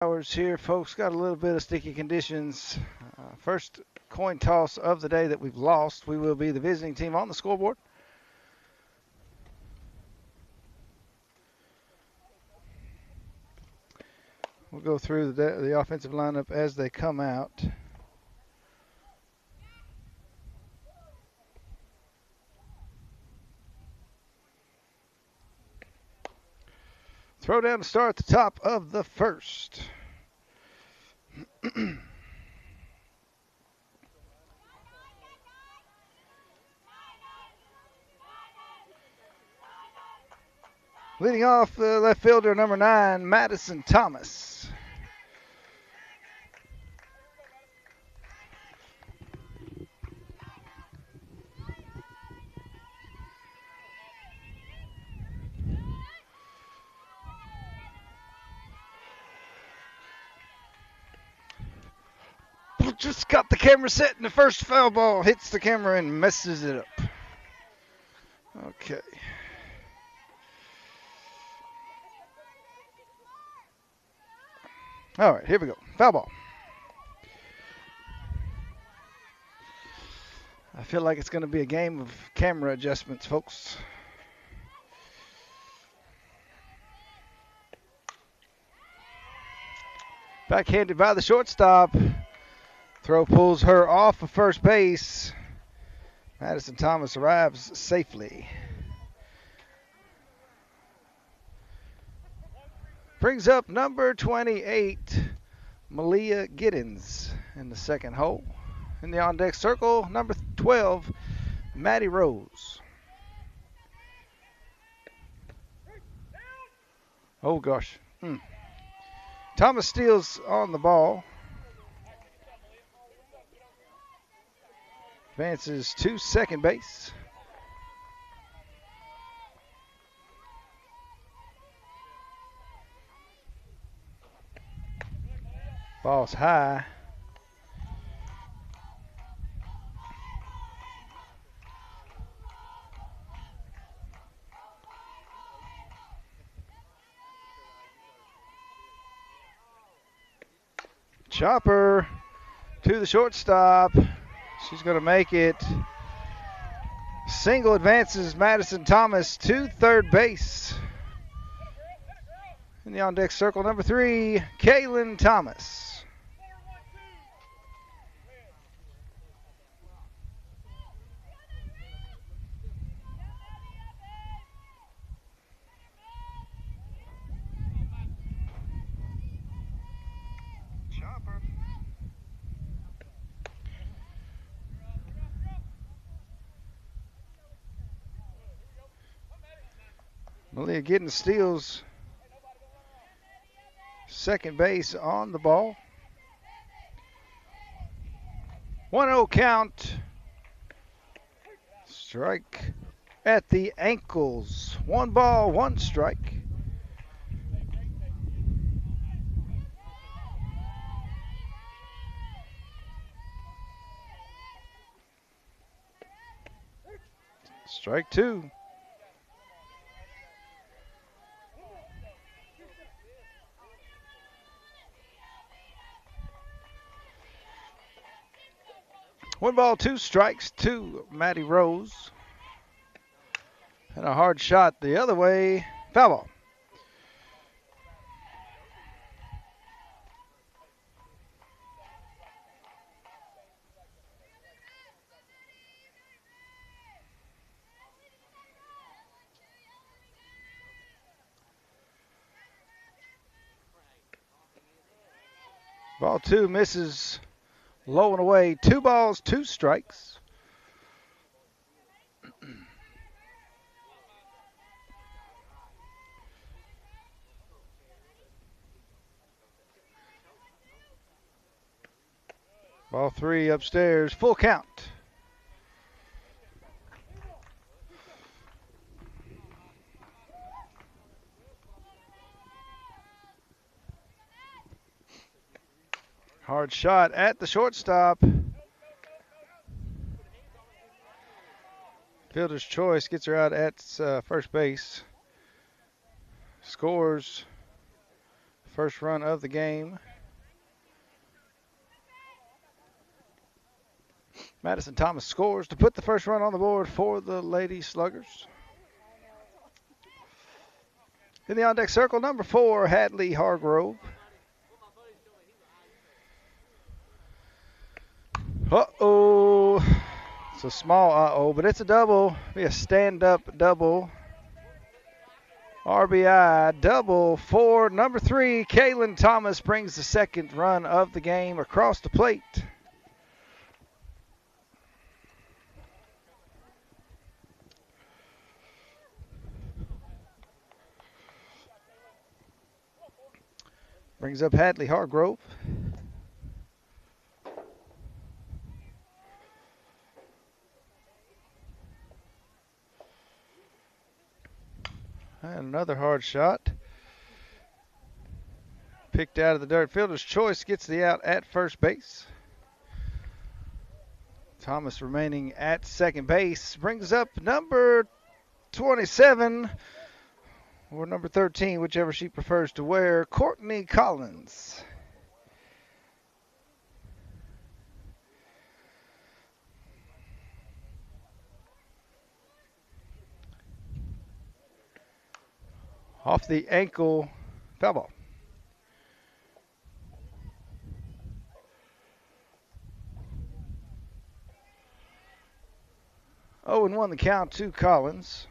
Hours here, folks. Got a little bit of sticky conditions. First coin toss of the day that we've lost. We will be the visiting team on the scoreboard. We'll go through the offensive lineup as they come out. Throw down to start at the top of the first. Leading off, left fielder number 9, Madison Thomas. Just got the camera set, and the first foul ball hits the camera and messes it up. Okay. All right, here we go. Foul ball. I feel like it's going to be a game of camera adjustments, folks. Backhanded by the shortstop. Throw pulls her off of first base. Madison Thomas arrives safely. Brings up number 28, Malia Giddens in the second hole. In the on-deck circle, number 12, Maddie Rose. Oh, gosh. Thomas steals on the ball. Advances to second base. Ball's high. Chopper to the shortstop. She's going to make it. Single advances Madison Thomas to third base. In the on-deck circle, number 3, Kaylin Thomas. Malia Giddens steals second base on the ball. 1-0 count. Strike at the ankles. 1 ball, 1 strike. Strike 2. One ball, 2 strikes to Maddie Rose. And a hard shot the other way. Foul ball. Ball 2 misses low and away. 2 balls, 2 strikes. Ball 3 upstairs, full count. Hard shot at the shortstop. Fielder's choice gets her out at first base. Scores First run of the game. Madison Thomas scores to put the first run on the board for the Lady Sluggers. In the on-deck circle, number 4, Hadley Hargrove. Uh-oh. It's a small uh-oh, but it's a double. Be a stand-up double. RBI double for number 3, Kaylin Thomas brings the second run of the game across the plate. Brings up Hadley Hargrove. And another hard shot. Picked out of the dirt. Fielder's choice gets the out at first base. Thomas remaining at second base. Brings up number 27 or number 13, whichever she prefers to wear, Courtney Collins. Off the ankle, foul ball. Oh, and 1 the count to Collins.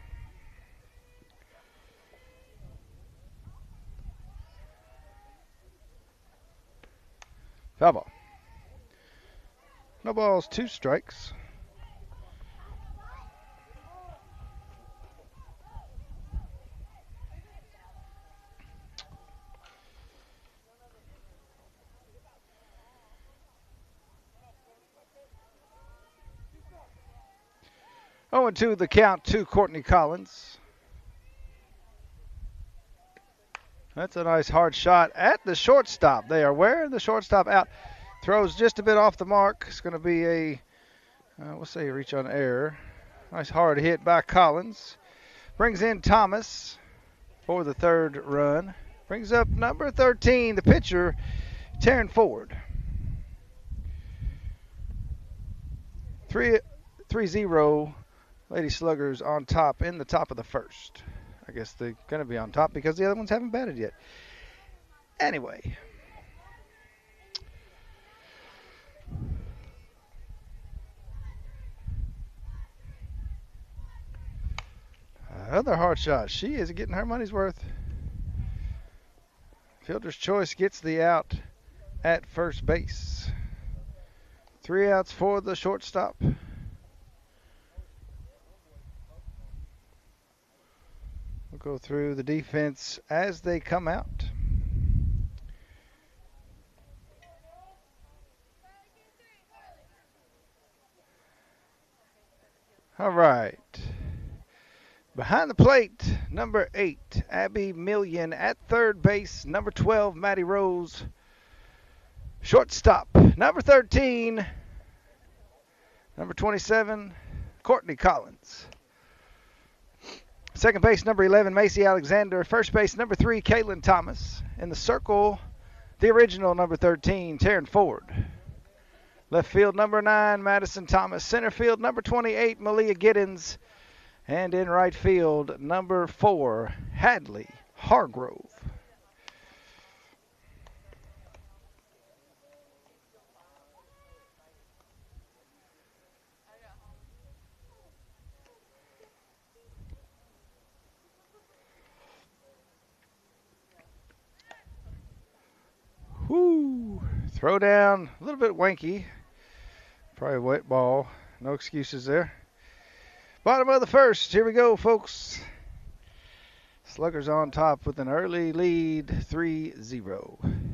Foul ball. No balls, 2 strikes. Oh, and 2 the count to Courtney Collins. That's a nice hard shot at the shortstop. They are wearing the shortstop out. Throws just a bit off the mark. It's going to be a, we'll say a reach on error. Nice hard hit by Collins. Brings in Thomas for the third run. Brings up number 13, the pitcher, Taryn Ford. 3-0, Lady Sluggers on top in the top of the first. I guess they're going to be on top because the other ones haven't batted yet. Anyway. Another hard shot. She is getting her money's worth. Fielder's choice gets the out at first base. 3 outs for the shortstop. We'll go through the defense as they come out. All right. Behind the plate, number 8, Abby Million at third base. Number 12, Maddie Rose. Shortstop, number 13. Number 27, Courtney Collins. Second base, number 11, Macy Alexander. First base, number 3, Kaylin Thomas. In the circle, the original number 13, Taryn Ford. Left field, number 9, Madison Thomas. Center field, number 28, Malia Giddens. And in right field, number 4, Hadley Hargrove. Whoo! Throw down, a little bit wanky. Probably a wet ball. No excuses there. Bottom of the first. Here we go, folks. Sluggers on top with an early lead, 3-0.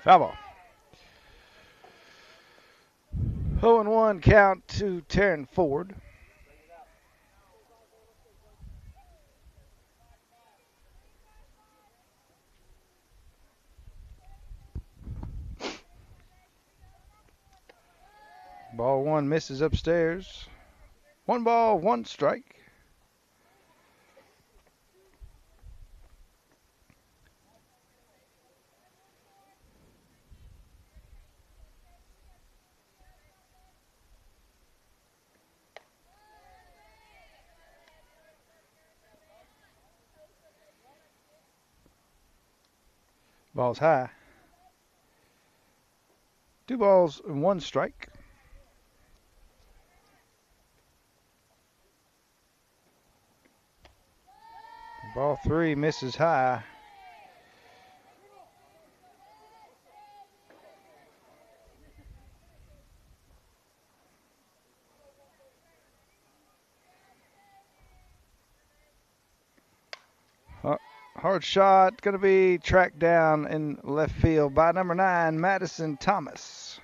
Foul ball. 0-1 count to Taryn Ford. Ball one misses upstairs. 1 ball, 1 strike. Ball's high. 2 balls and 1 strike. Ball 3 misses high. Hard shot, going to be tracked down in left field by number 9, Madison Thomas.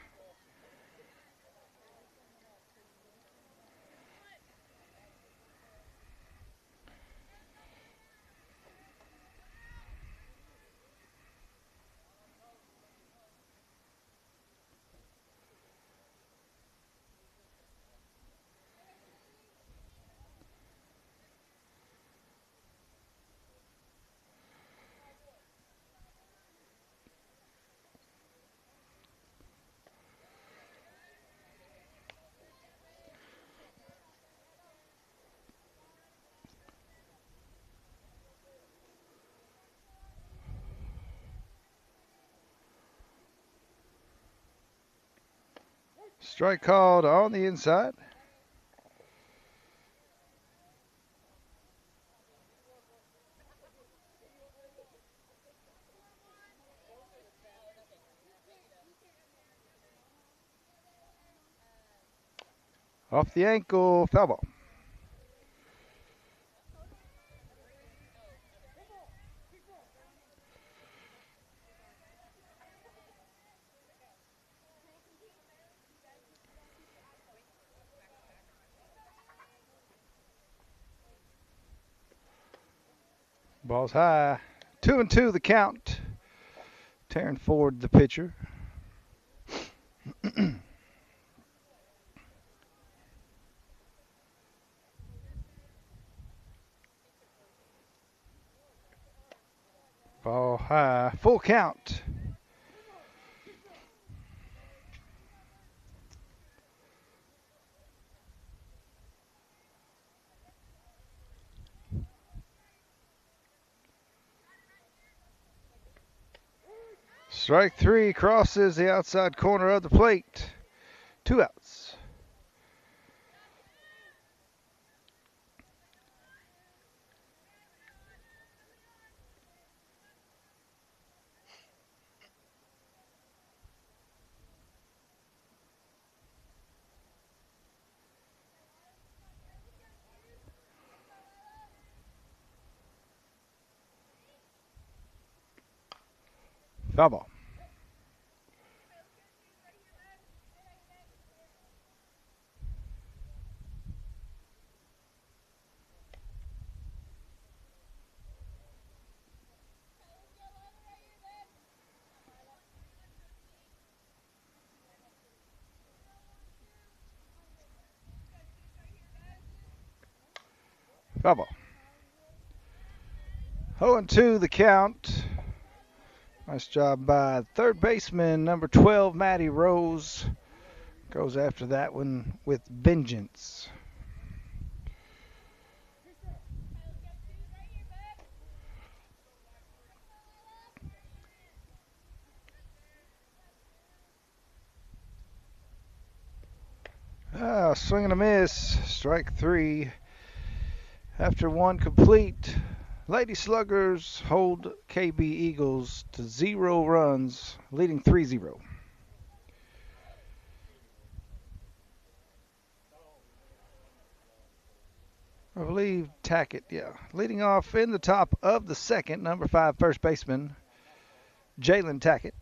Strike called on the inside. Off the ankle, foul ball. Ball's high. 2-2 the count. Taryn Ford, the pitcher. Ball high. Full count. Strike 3 crosses the outside corner of the plate. 2 outs. Foul ball. Foul ball. 0-2 the count. Nice job by third baseman, number 12, Matty Rose. Goes after that one with vengeance. Swing and a miss. Strike 3. After 1 complete, Lady Sluggers hold KB Eagles to 0 runs, leading 3-0. I believe Tackett, yeah. Leading off in the top of the second, number 5 first baseman, Jalen Tackett.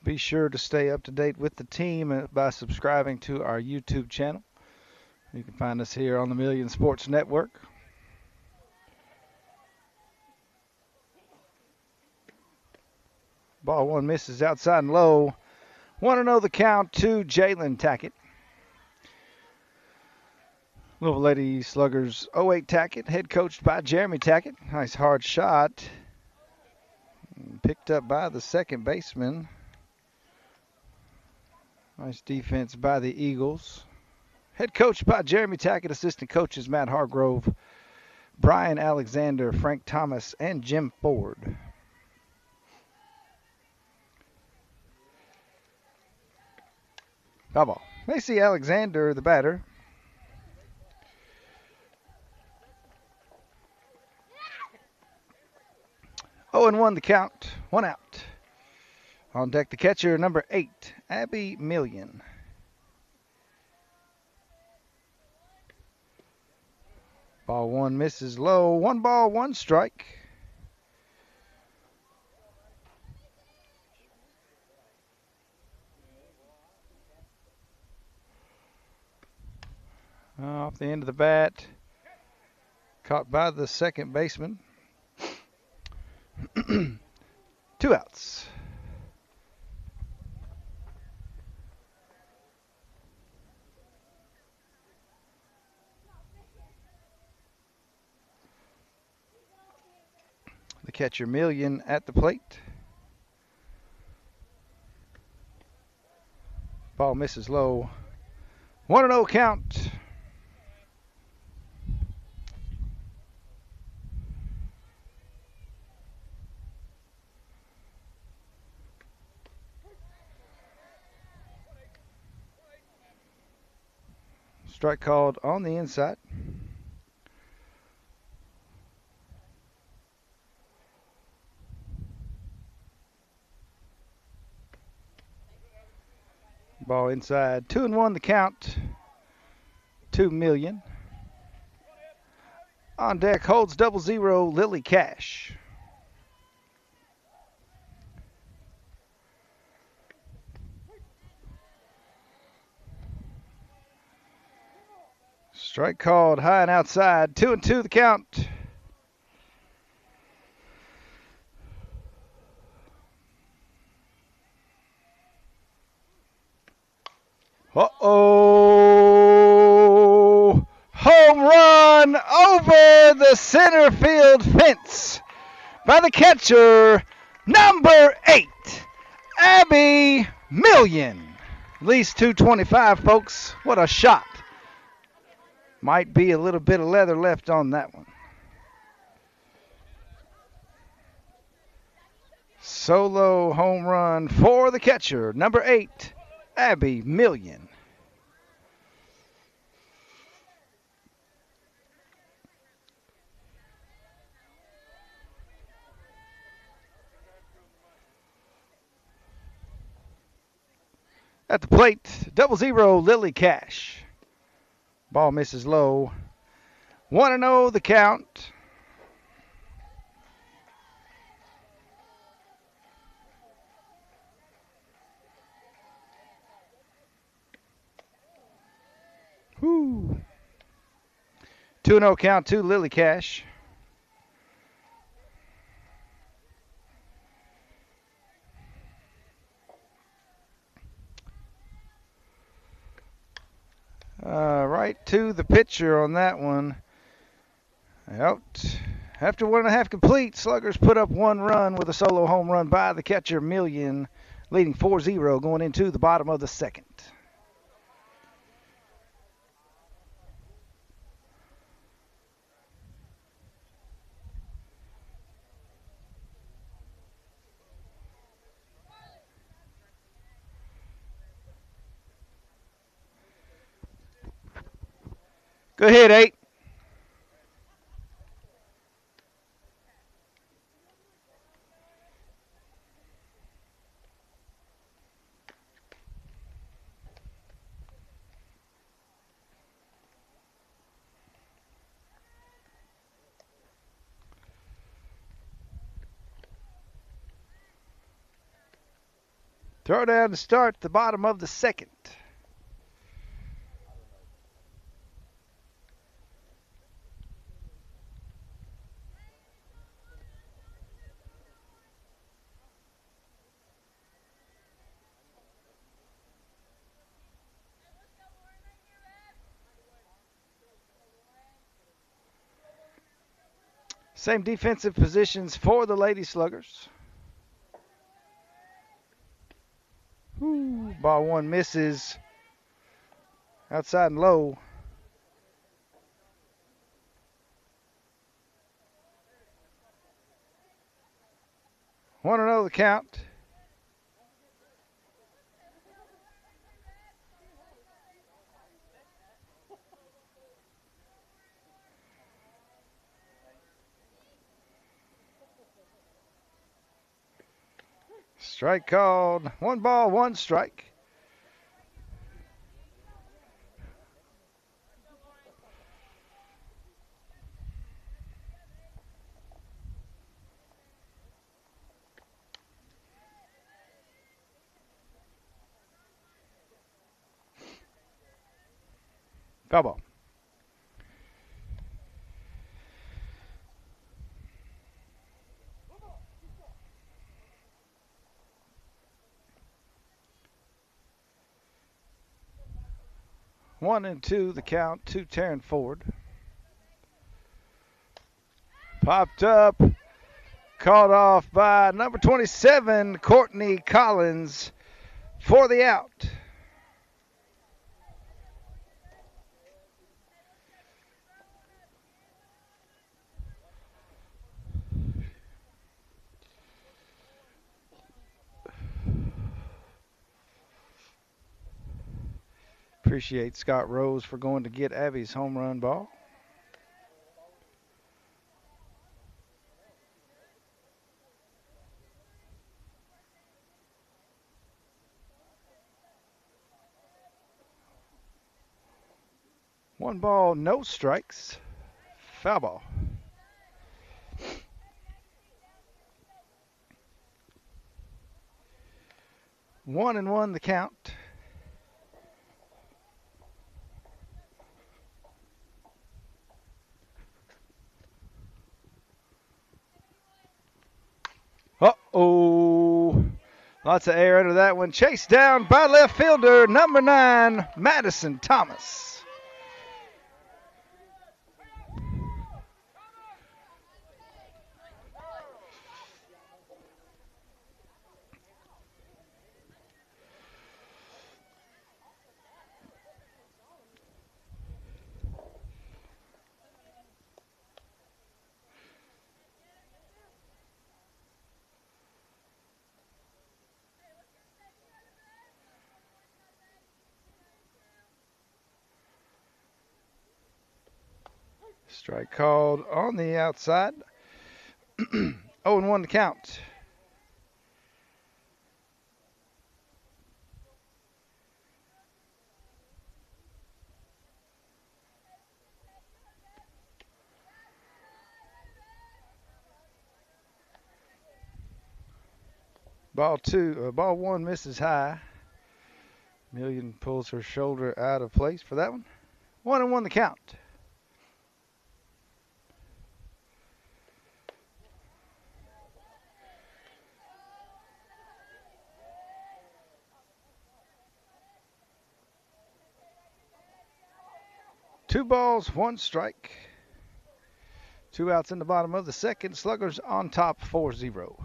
Be sure to stay up to date with the team by subscribing to our YouTube channel. You can find us here on the Million Sports Network. Ball one misses outside and low. 1-0 the count to Jalen Tackett. Louisville Lady Sluggers 08 Tackett, head coached by Jeremy Tackett. Nice hard shot. Picked up by the second baseman. Nice defense by the Eagles. Head coached by Jeremy Tackett, assistant coaches Matt Hargrove, Brian Alexander, Frank Thomas, and Jim Ford. Foul ball. Macy Alexander, the batter. Oh, and 1 the count. 1 out. On deck, the catcher, number 8, Abby Million. Ball one misses low. 1 ball, 1 strike. Off the end of the bat. Caught by the second baseman. 2 outs. The catcher Million at the plate. Ball misses low. 1-0 count. Strike called on the inside. Ball inside. 2-1 the count. 2 Million. On deck holds 0-0 Lily Cash. Strike called high and outside. 2-2 the count. Uh-oh. Home run over the center field fence by the catcher, number 8, Abby Million. At least 225, folks. What a shot. Might be a little bit of leather left on that one. Solo home run for the catcher, number 8, Abby Million. At the plate, 0-0 Lily Cash. Ball misses low. 1-0 the count. Woo. 2-0 count to Lily Cash. Right to the pitcher on that one. Out. After 1.5 complete, Sluggers put up 1 run with a solo home run by the catcher Million, leading 4-0 going into the bottom of the second. Good hit, 8. Throw down to start the bottom of the second. Same defensive positions for the Lady Sluggers. Ooh, ball one misses. Outside and low. 1-0 the count. Strike called. 1 ball, 1 strike. Foul ball. One and two, the count. 2 tearing forward. Popped up. Called off by number 27, Courtney Collins, for the out. Appreciate Scott Rose for going to get Abby's home run ball. One ball, no strikes. Foul ball. One and one the count. Uh-oh. Lots of air under that one. Chased down by left fielder, number 9, Madison Thomas. Strike called on the outside. 0-1 to count. Ball one misses high. Million pulls her shoulder out of place for that one. 1-1 the count. Two balls, 1 strike. 2 outs in the bottom of the second. Sluggers on top 4-0.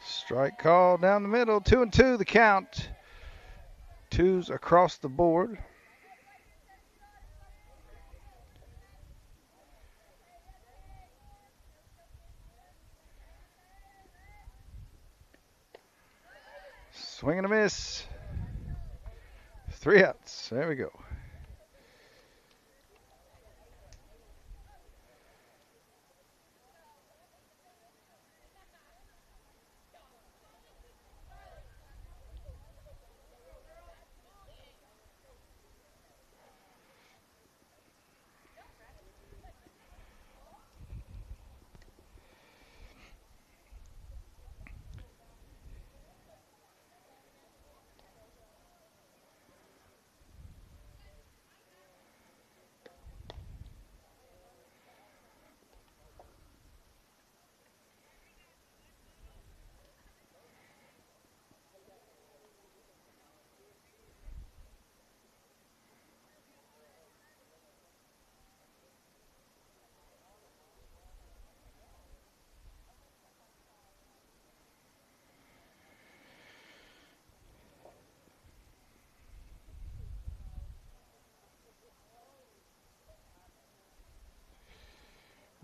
Strike call down the middle. 2-2 the count. 2s across the board. Swing and a miss. 3 outs. There we go.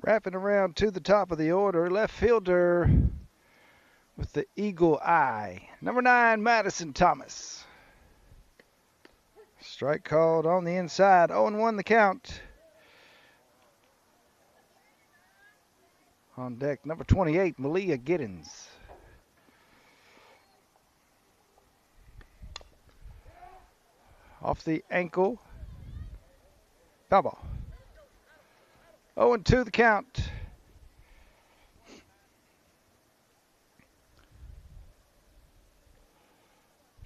Wrapping around to the top of the order, left fielder with the eagle eye, number 9, Madison Thomas. Strike called on the inside, 0-1 the count. On deck, number 28, Malia Giddens. Off the ankle, foul ball. 0-2 the count.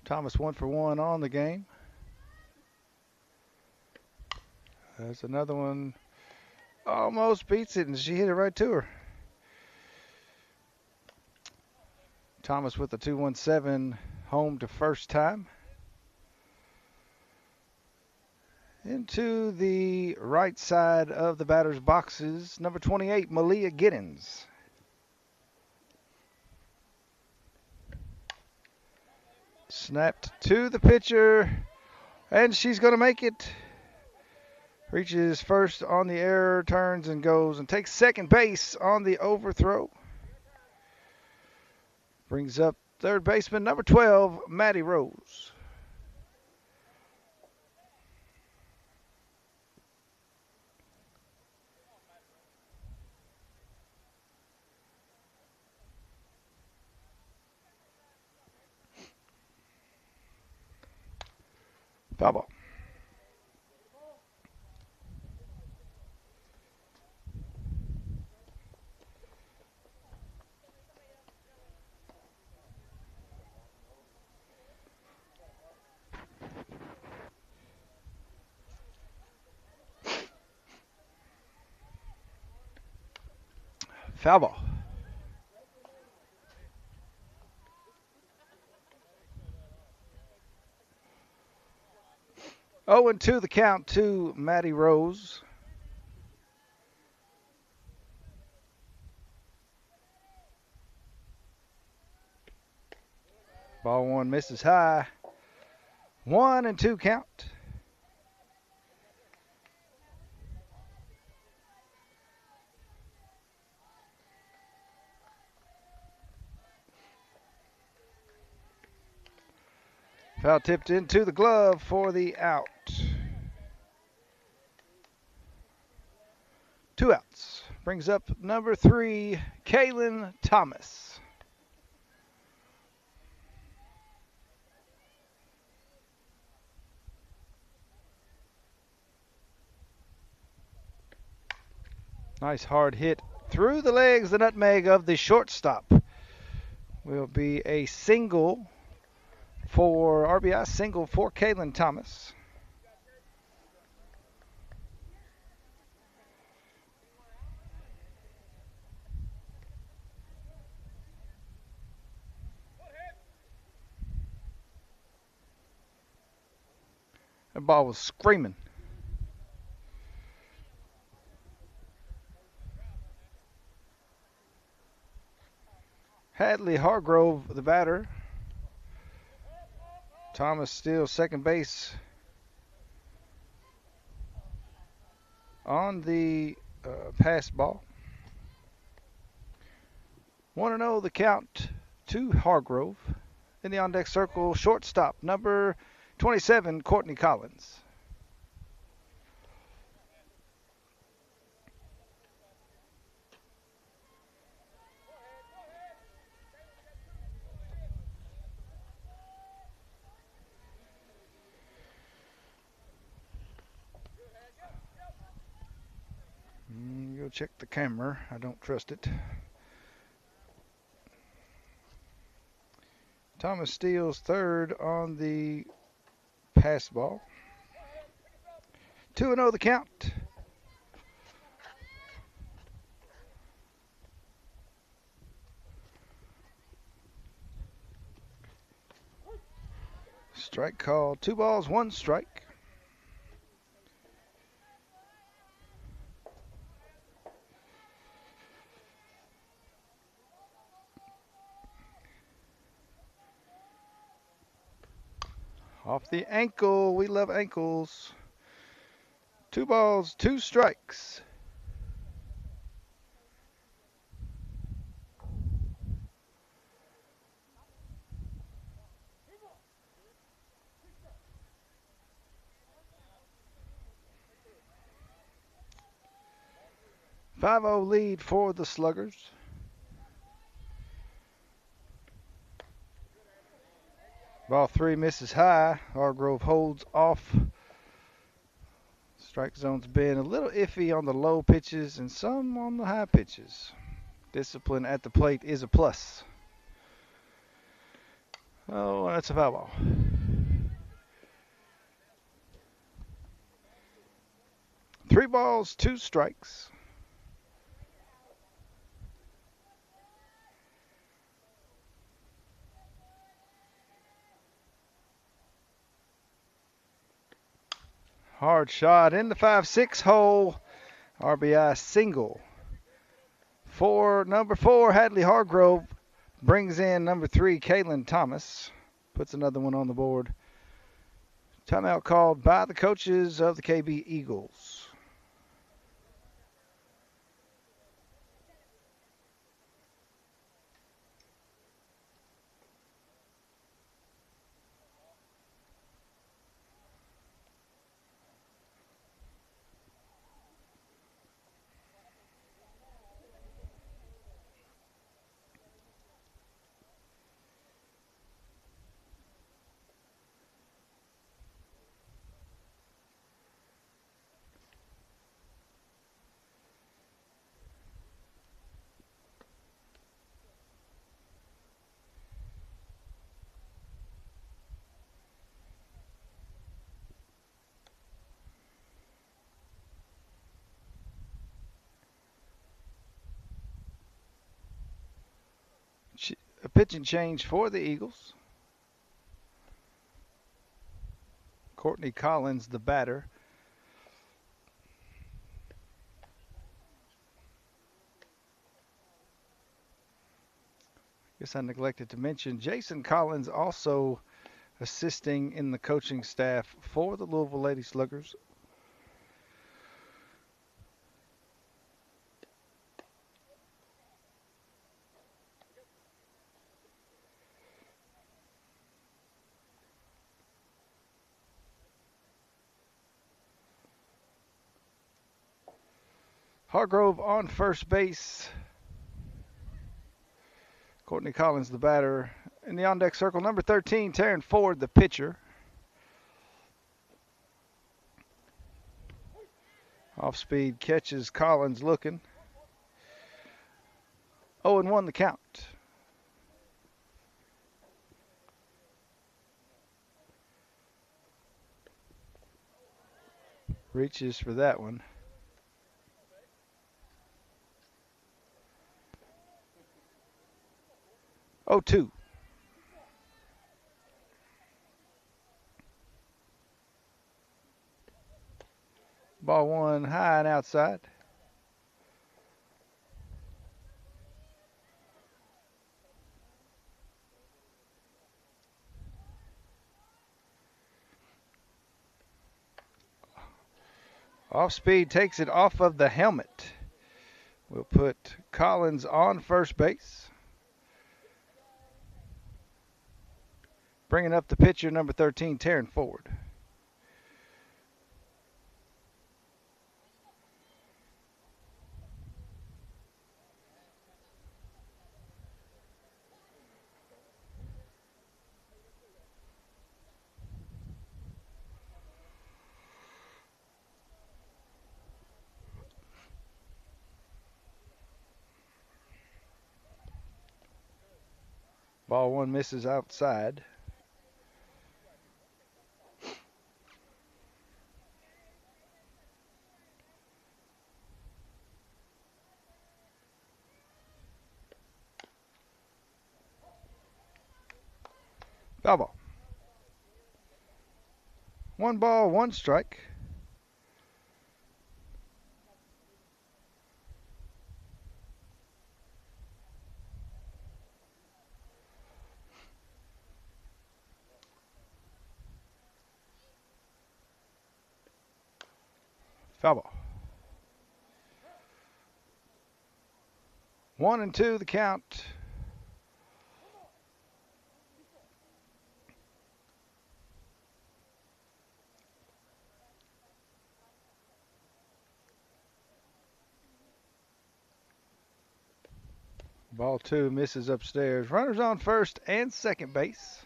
Thomas 1 for 1 on the game. There's another one. Almost beats it, and she hit it right to her. Thomas with the 2-1-7 home to first time. Into the right side of the batter's boxes, number 28, Malia Giddens. Snapped to the pitcher, and she's going to make it. Reaches first on the error, turns and goes and takes second base on the overthrow. Brings up third baseman, number 12, Maddie Rose. Foul ball. Foul ball. Oh, and 2 the count to Maddie Rose. Ball 1 misses high. 1-2 count. Foul tipped into the glove for the out. 2 outs. Brings up number 3, Kaylin Thomas. Nice hard hit through the legs, the nutmeg of the shortstop. Will be a single for RBI, single for Kaylin Thomas. The ball was screaming. Hadley Hargrove, the batter. Thomas steals second base on the pass ball. 1-0 the count to Hargrove. In the on-deck circle, shortstop, number 27, Courtney Collins. Go check the camera. I don't trust it. Thomas steals third on the pass ball. 2-0 the count. Strike call. 2 balls, 1 strike. Off the ankle. We love ankles. 2 balls, 2 strikes. 5-0 lead for the Sluggers. Ball 3 misses high. Hargrove holds off. Strike zone's been a little iffy on the low pitches and some on the high pitches. Discipline at the plate is a plus. Oh, that's a foul ball. Three balls, two strikes. Hard shot in the 5-6 hole. RBI single. Number 4, Hadley Hargrove brings in number 3, Kaylin Thomas. Puts another one on the board. Timeout called by the coaches of the KB Eagles. A pitching change for the Eagles. Courtney Collins, the batter. Guess I neglected to mention Jason Collins also assisting in the coaching staff for the Louisville Lady Sluggers. Hargrove on first base. Courtney Collins, the batter. In the on-deck circle, number 13, Taryn Ford, the pitcher. Off-speed catches Collins looking. 0-1 the count. Reaches for that one. Oh, 2. Ball 1 high and outside. Off speed takes it off of the helmet. We'll put Collins on first base. Bringing up the pitcher, number 13, Taryn Ford. Ball 1 misses outside. Foul ball. 1 ball, 1 strike. Foul ball. 1-2 the count. Ball 2 misses upstairs. Runners on first and second base.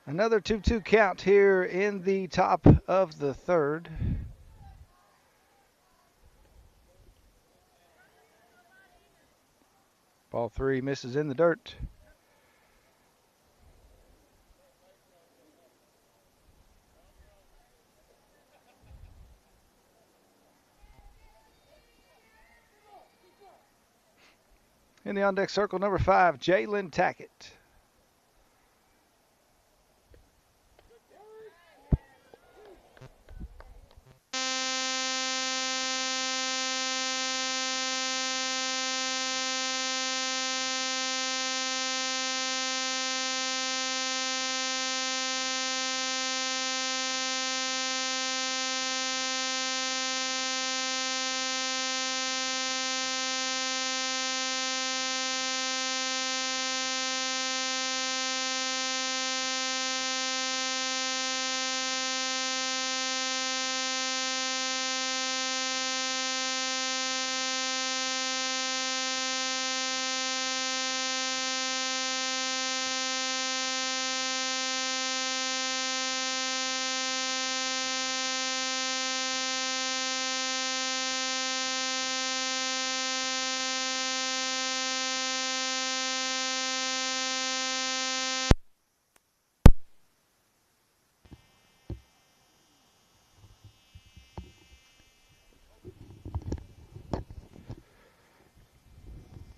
Another 2-2 count here in the top of the third. Ball 3 misses in the dirt. In the on-deck circle, number 5, Sluggers Tackett.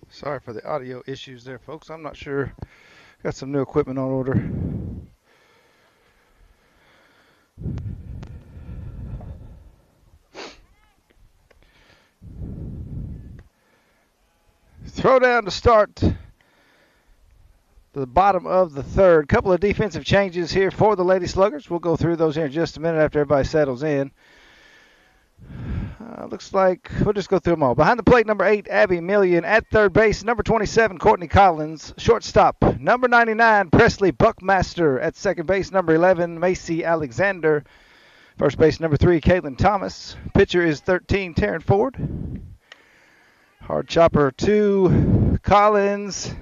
Sorry for the audio issues there, folks. I'm not sure. Got some new equipment on order. Throw down to start the bottom of the third. Couple of defensive changes here for the Lady Sluggers. We'll go through those here in just a minute after everybody settles in. Looks like we'll just go through them all. Behind the plate, number 8, Abby Million. At third base, number 27, Courtney Collins. Shortstop, number 99, Presley Buckmaster. At second base, number 11, Macy Alexander. First base, number 3, Caitlin Thomas. Pitcher is 13, Taryn Ford. Hard chopper 2, Collins.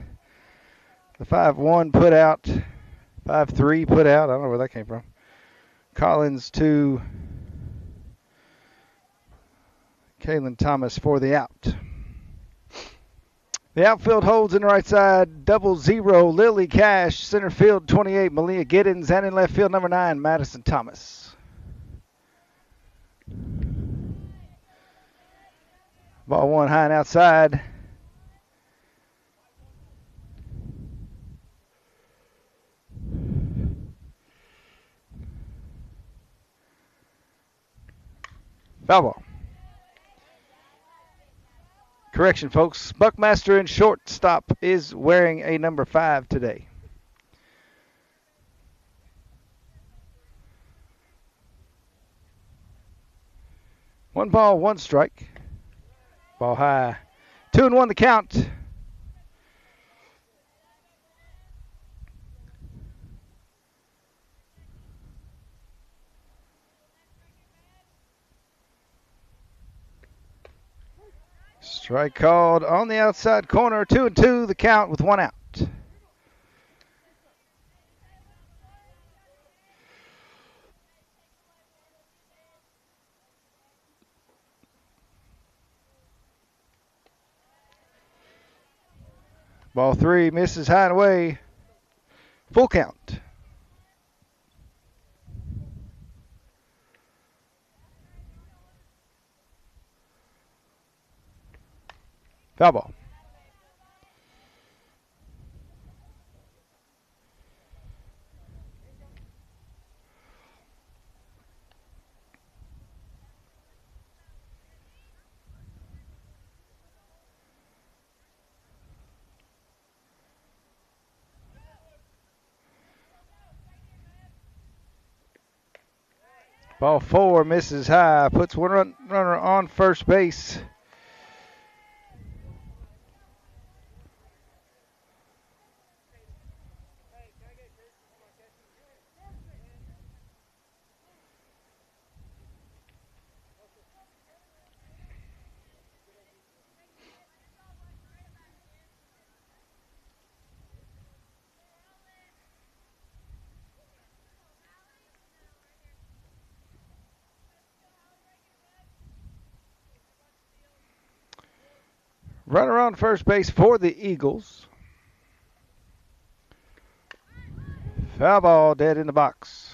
The 5-1 put out. 5-3 put out. I don't know where that came from. Collins to Caitlin Thomas for the out. The outfield holds in the right side, 00, Lily Cash. Center field, 28, Malia Giddens. And in left field, number 9, Madison Thomas. Ball 1 high and outside. Foul ball. Correction, folks. Buckmaster in shortstop is wearing a number 5 today. One ball, one strike. Ball high. 2-1 the count. Strike called on the outside corner. 2-2 the count with 1 out. Ball 3 misses high and away. Full count. Foul ball. Ball 4 misses high. Puts one runner on first base. Runner on first base for the Eagles. Foul ball, dead in the box.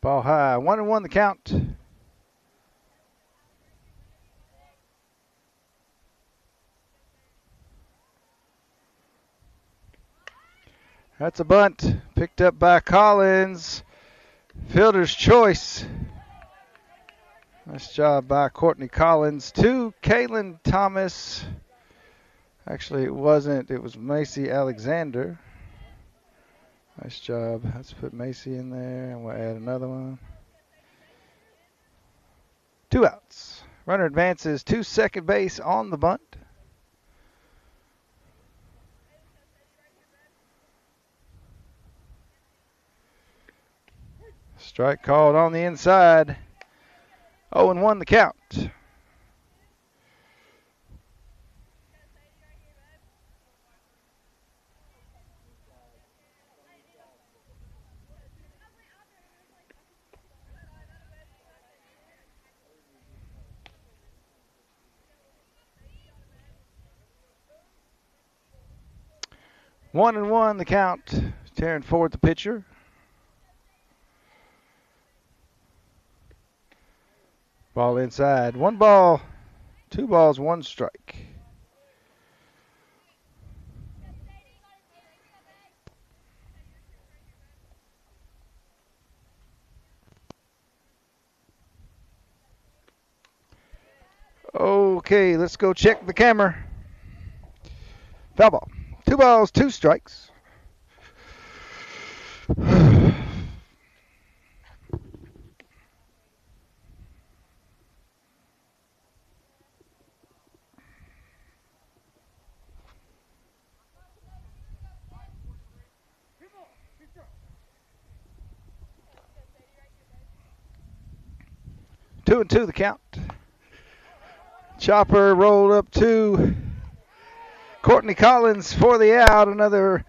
Ball high, 1-1 the count. That's a bunt, picked up by Collins. Fielder's choice. Nice job by Courtney Collins to Kaylin Thomas. Actually, it wasn't. It was Macy Alexander. Nice job. Let's put Macy in there, and we'll add another one. 2 outs. Runner advances to second base on the bunt. Strike called on the inside. 0-1 the count. One and one the count. Tearing forward the pitcher. Ball inside. 1 ball, 2 balls, 1 strike. Okay, let's go check the camera. Foul ball. 2 balls, 2 strikes. Two and two the count. Chopper rolled up to Courtney Collins for the out. Another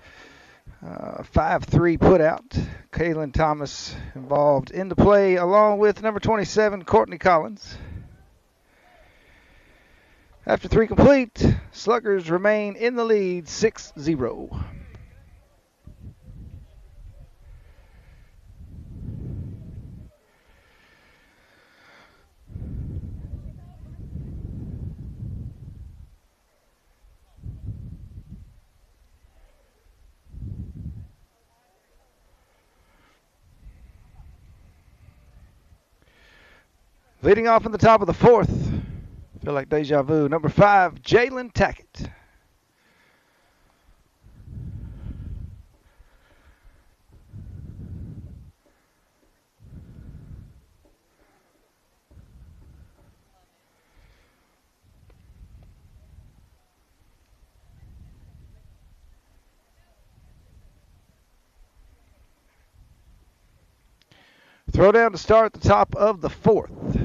5-3 put out. Kaylin Thomas involved in the play along with number 27, Courtney Collins. After 3 complete, Sluggers remain in the lead 6-0. Leading off in the top of the 4th. Feel like deja vu. Number 5, Jalen Tackett. Throw down to start the top of the 4th.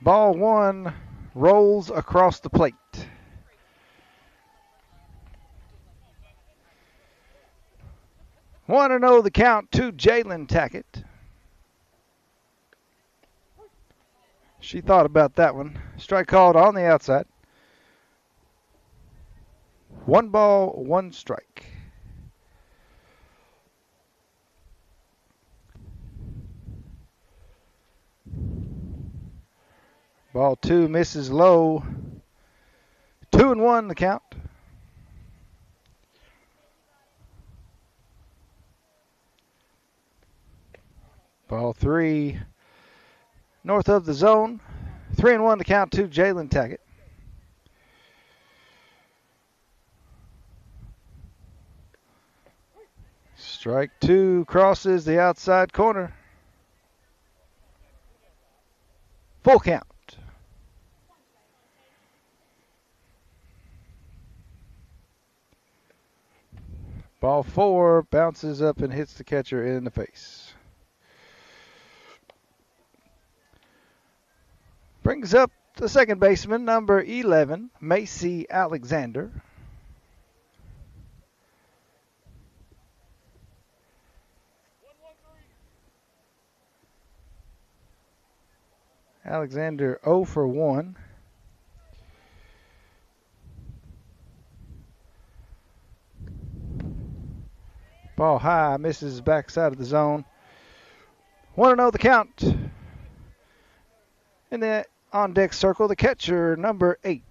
Ball 1 rolls across the plate. 1-0 the count to Jalen Tackett. She thought about that one. Strike called on the outside. 1 ball, 1 strike. Ball 2 misses low. 2-1 the count. Ball 3 north of the zone. 3-1 the count to Jalen Tackett. Strike two, crosses the outside corner. Full count. Ball four bounces up and hits the catcher in the face. Brings up the second baseman, number 11, Macy Alexander. Alexander 0 for 1. Ball high, misses backside of the zone. 1-0 the count. In the on-deck circle, the catcher, number 8,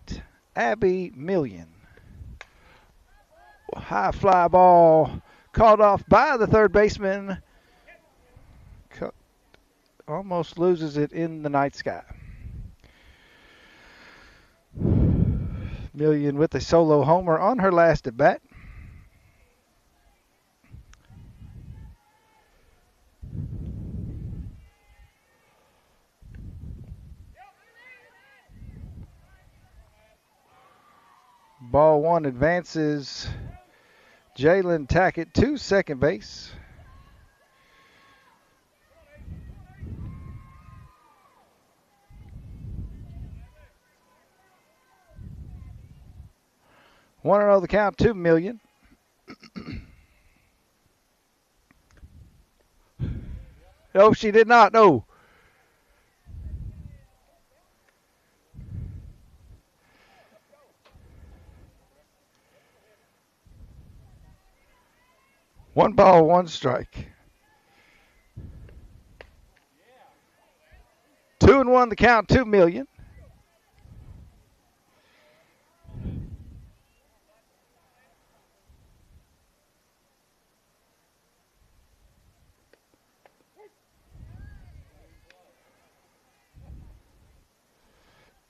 Abby Million. High fly ball called off by the third baseman. Almost loses it in the night sky. Million with a solo homer on her last at bat. Ball one advances Jalen Tackett to second base. One and 0 the count, 2 million. No, she did not. No. One ball, one strike. 2-1 the count, 2 million.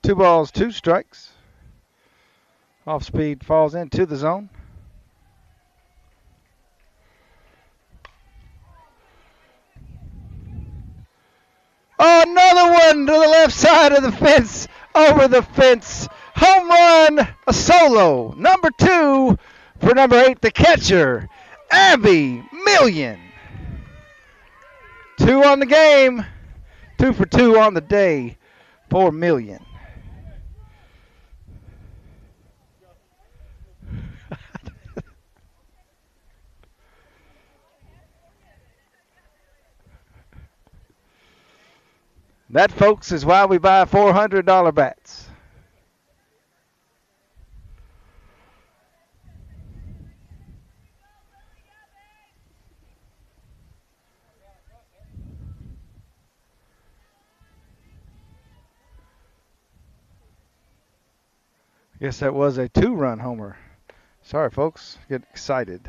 Two balls, two strikes. Off speed falls into the zone. Oh, another one to the left side of the fence, over the fence. Home run, a solo. Number 2 for number 8, the catcher, Abby Million. 2 on the game, 2 for 2 on the day for Million. That, folks, is why we buy $400 bats. I guess that was a 2-run homer. Sorry, folks. Get excited.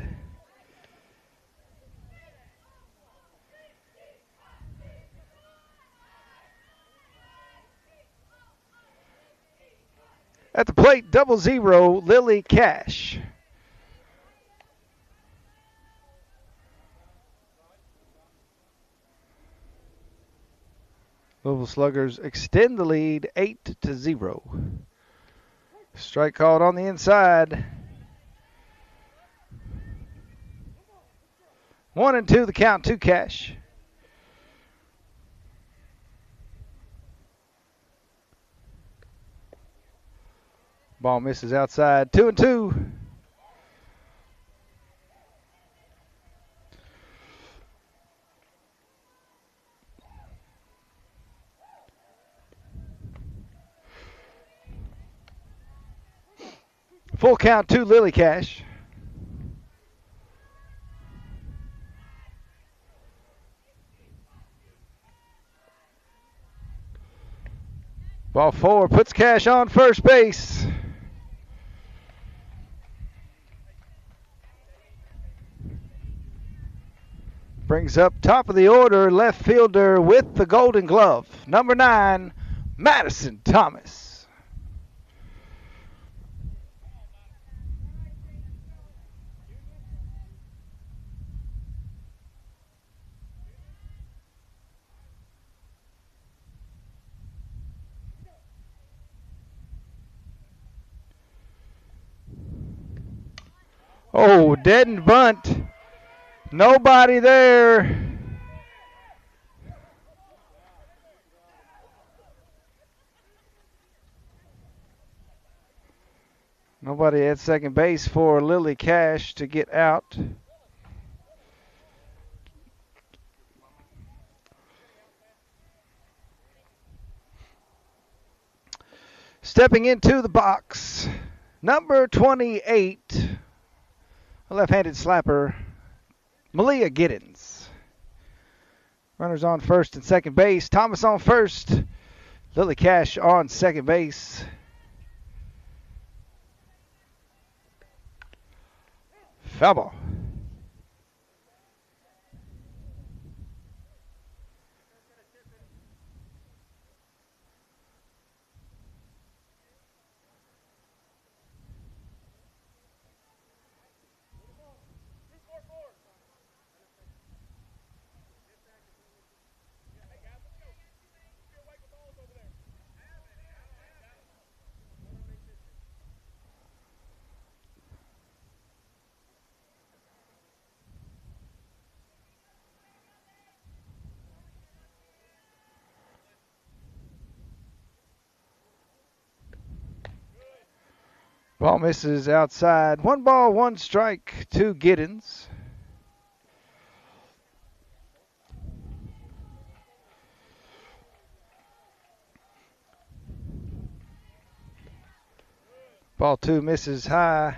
At the plate, 0-0, Lily Cash. Louisville Sluggers extend the lead 8-0. Strike called on the inside. 1-2 the count, 2 Cash. Ball misses outside, 2-2. Full count, 2 Lily Cash. Ball 4 puts Cash on first base. Brings up top of the order, left fielder with the Golden Glove, number 9, Madison Thomas. Oh, dead and bunt. Nobody there. Nobody at second base for Lily Cash to get out. Stepping into the box, number 28, a left-handed slapper, Malia Giddens. Runners on first and second base. Thomas on first. Lily Cash on second base. Foul ball. Ball misses outside. 1 ball, 1 strike to Giddens. Ball 2 misses high.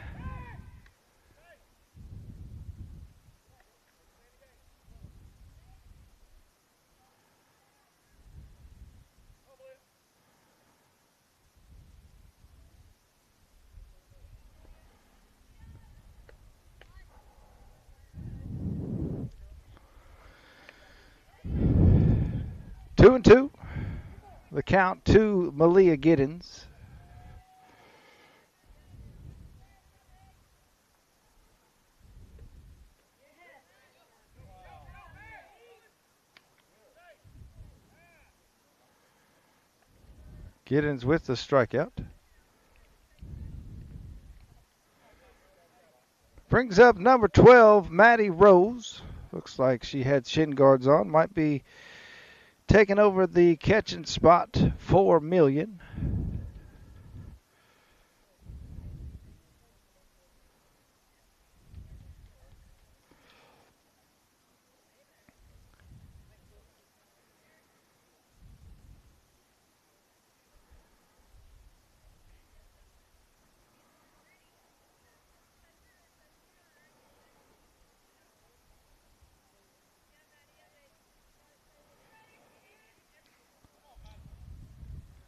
Two and two. The count to Malia Giddens. Giddens with the strikeout. Brings up number 12, Maddie Rose. Looks like she had shin guards on. Might be taking over the catching spot for Million.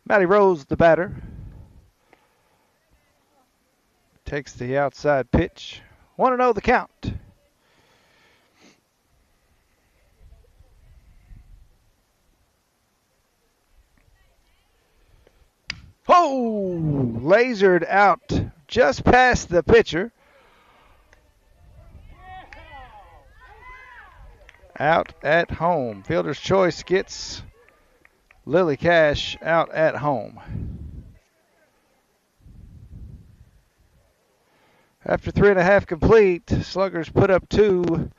Maddie Rose, the batter. Takes the outside pitch. 1-0 the count. Oh! Lasered out just past the pitcher. Out at home. Fielder's choice gets Lily Cash out at home. After 3.5 complete, Sluggers put up 2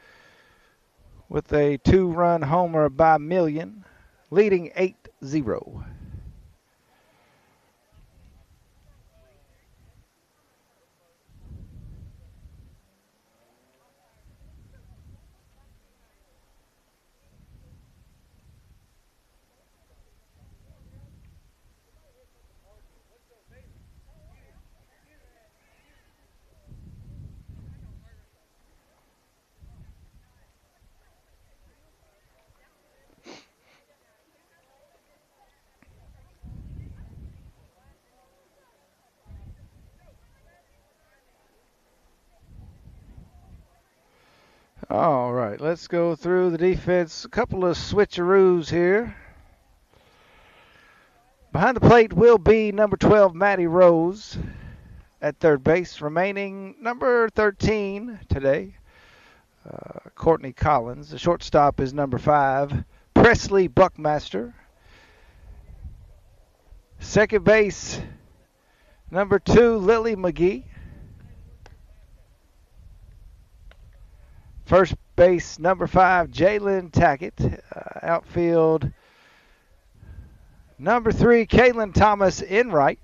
with a 2-run homer by Million, leading 8-0. All right, let's go through the defense. A couple of switcheroos here. Behind the plate will be number 12, Maddie Rose at third base. Remaining number 13 today, Courtney Collins. The shortstop is number 5, Presley Buckmaster. Second base, number 2, Lily McGee. First base, number 5, Jalen Tackett. Outfield, number 3, Caitlin Thomas in right.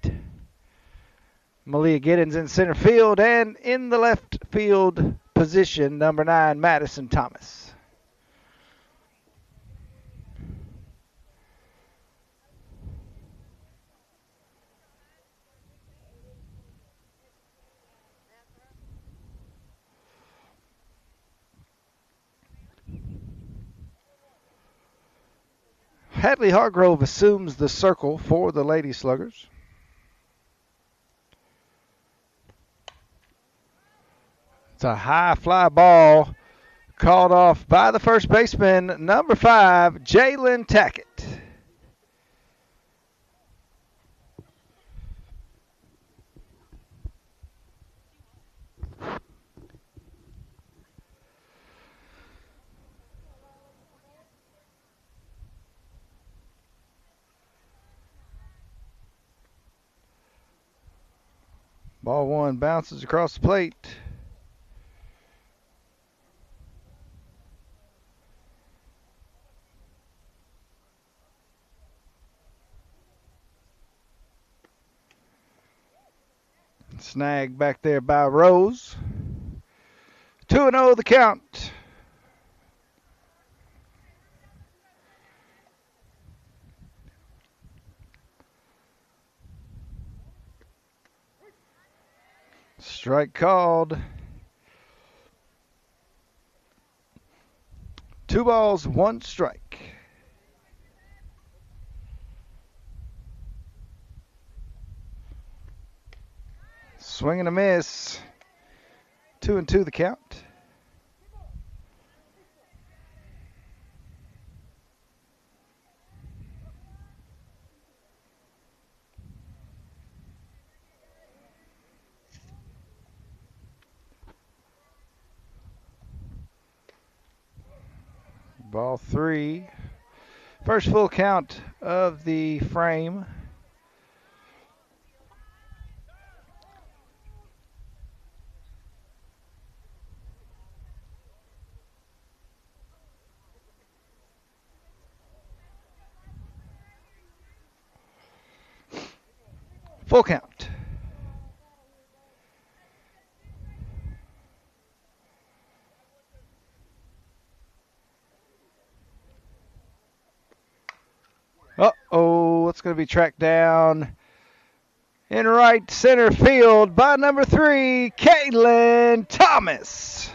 Malia Giddens in center field. And in the left field position, number 9, Madison Thomas. Hadley Hargrove assumes the circle for the Lady Sluggers. It's a high fly ball called off by the first baseman, number 5, Jalen Tackett. Ball 1 bounces across the plate. Snag back there by Rose. 2-0 the count. Strike called. 2 balls, 1 strike. Swing and a miss. 2-2 the count. Ball 3. First full count of the frame. Full count. Uh-oh, it's going to be tracked down in right center field by number 3, Caitlin Thomas.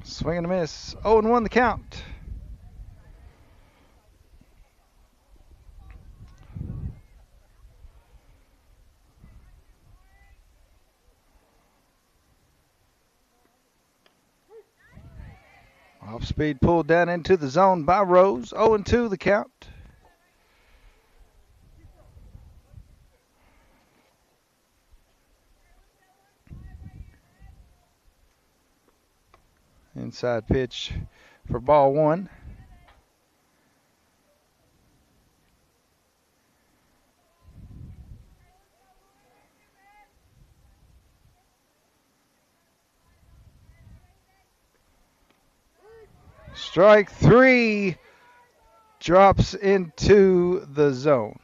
Swing and a miss. 0-1 the count. Off speed pulled down into the zone by Rose. 0-2 the count. Inside pitch for ball 1. Strike 3 drops into the zone.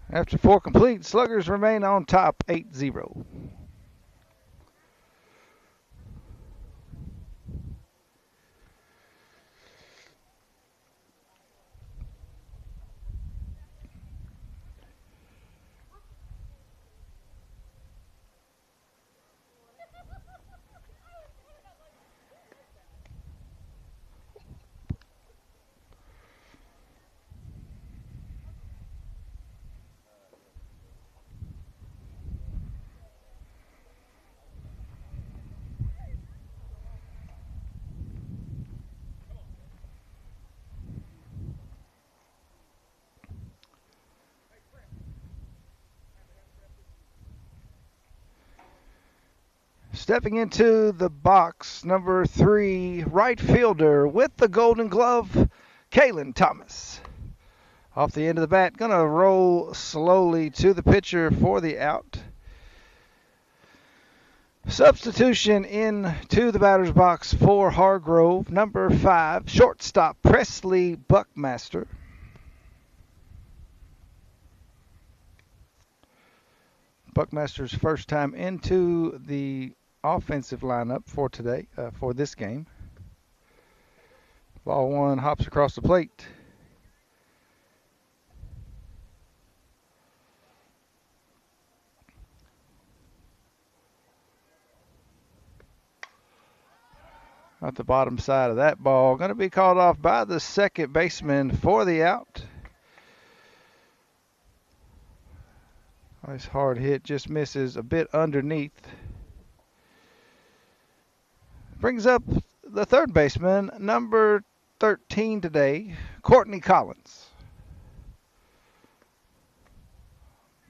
After 4 complete, Sluggers remain on top 8-0. Stepping into the box, number 3, right fielder with the Golden Glove, Kalen Thomas. Off the end of the bat, going to roll slowly to the pitcher for the out. Substitution into the batter's box for Hargrove, number 5, shortstop Presley Buckmaster. Buckmaster's first time into the offensive lineup for today, for this game. Ball 1 hops across the plate. At the bottom side of that ball. Going to be called off by the second baseman for the out. Nice hard hit, just misses a bit underneath. Brings up the third baseman, number 13 today, Courtney Collins.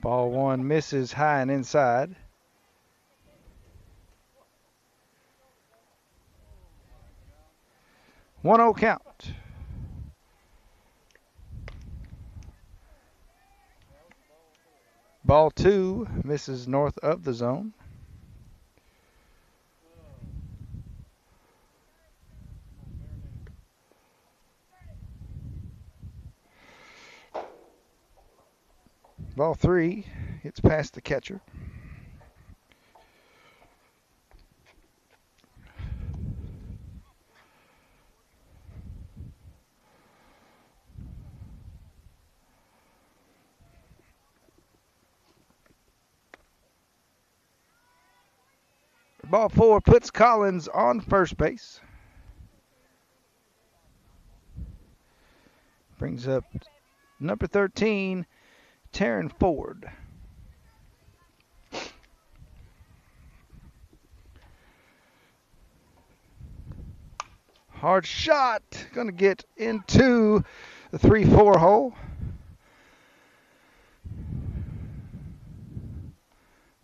Ball 1 misses high and inside. One 0 count. Ball 2 misses north of the zone. Ball 3 hits past the catcher. Ball 4 puts Collins on first base. Brings up number 13, Taryn Ford. Hard shot. Going to get into the 3-4 hole.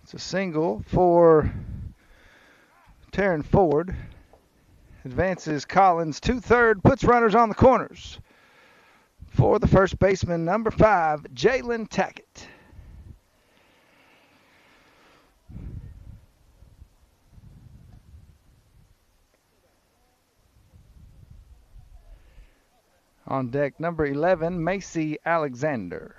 It's a single for Taryn Ford. Advances Collins to third, puts runners on the corners. For the first baseman, number 5, Jalen Tackett. On deck, number 11, Macy Alexander.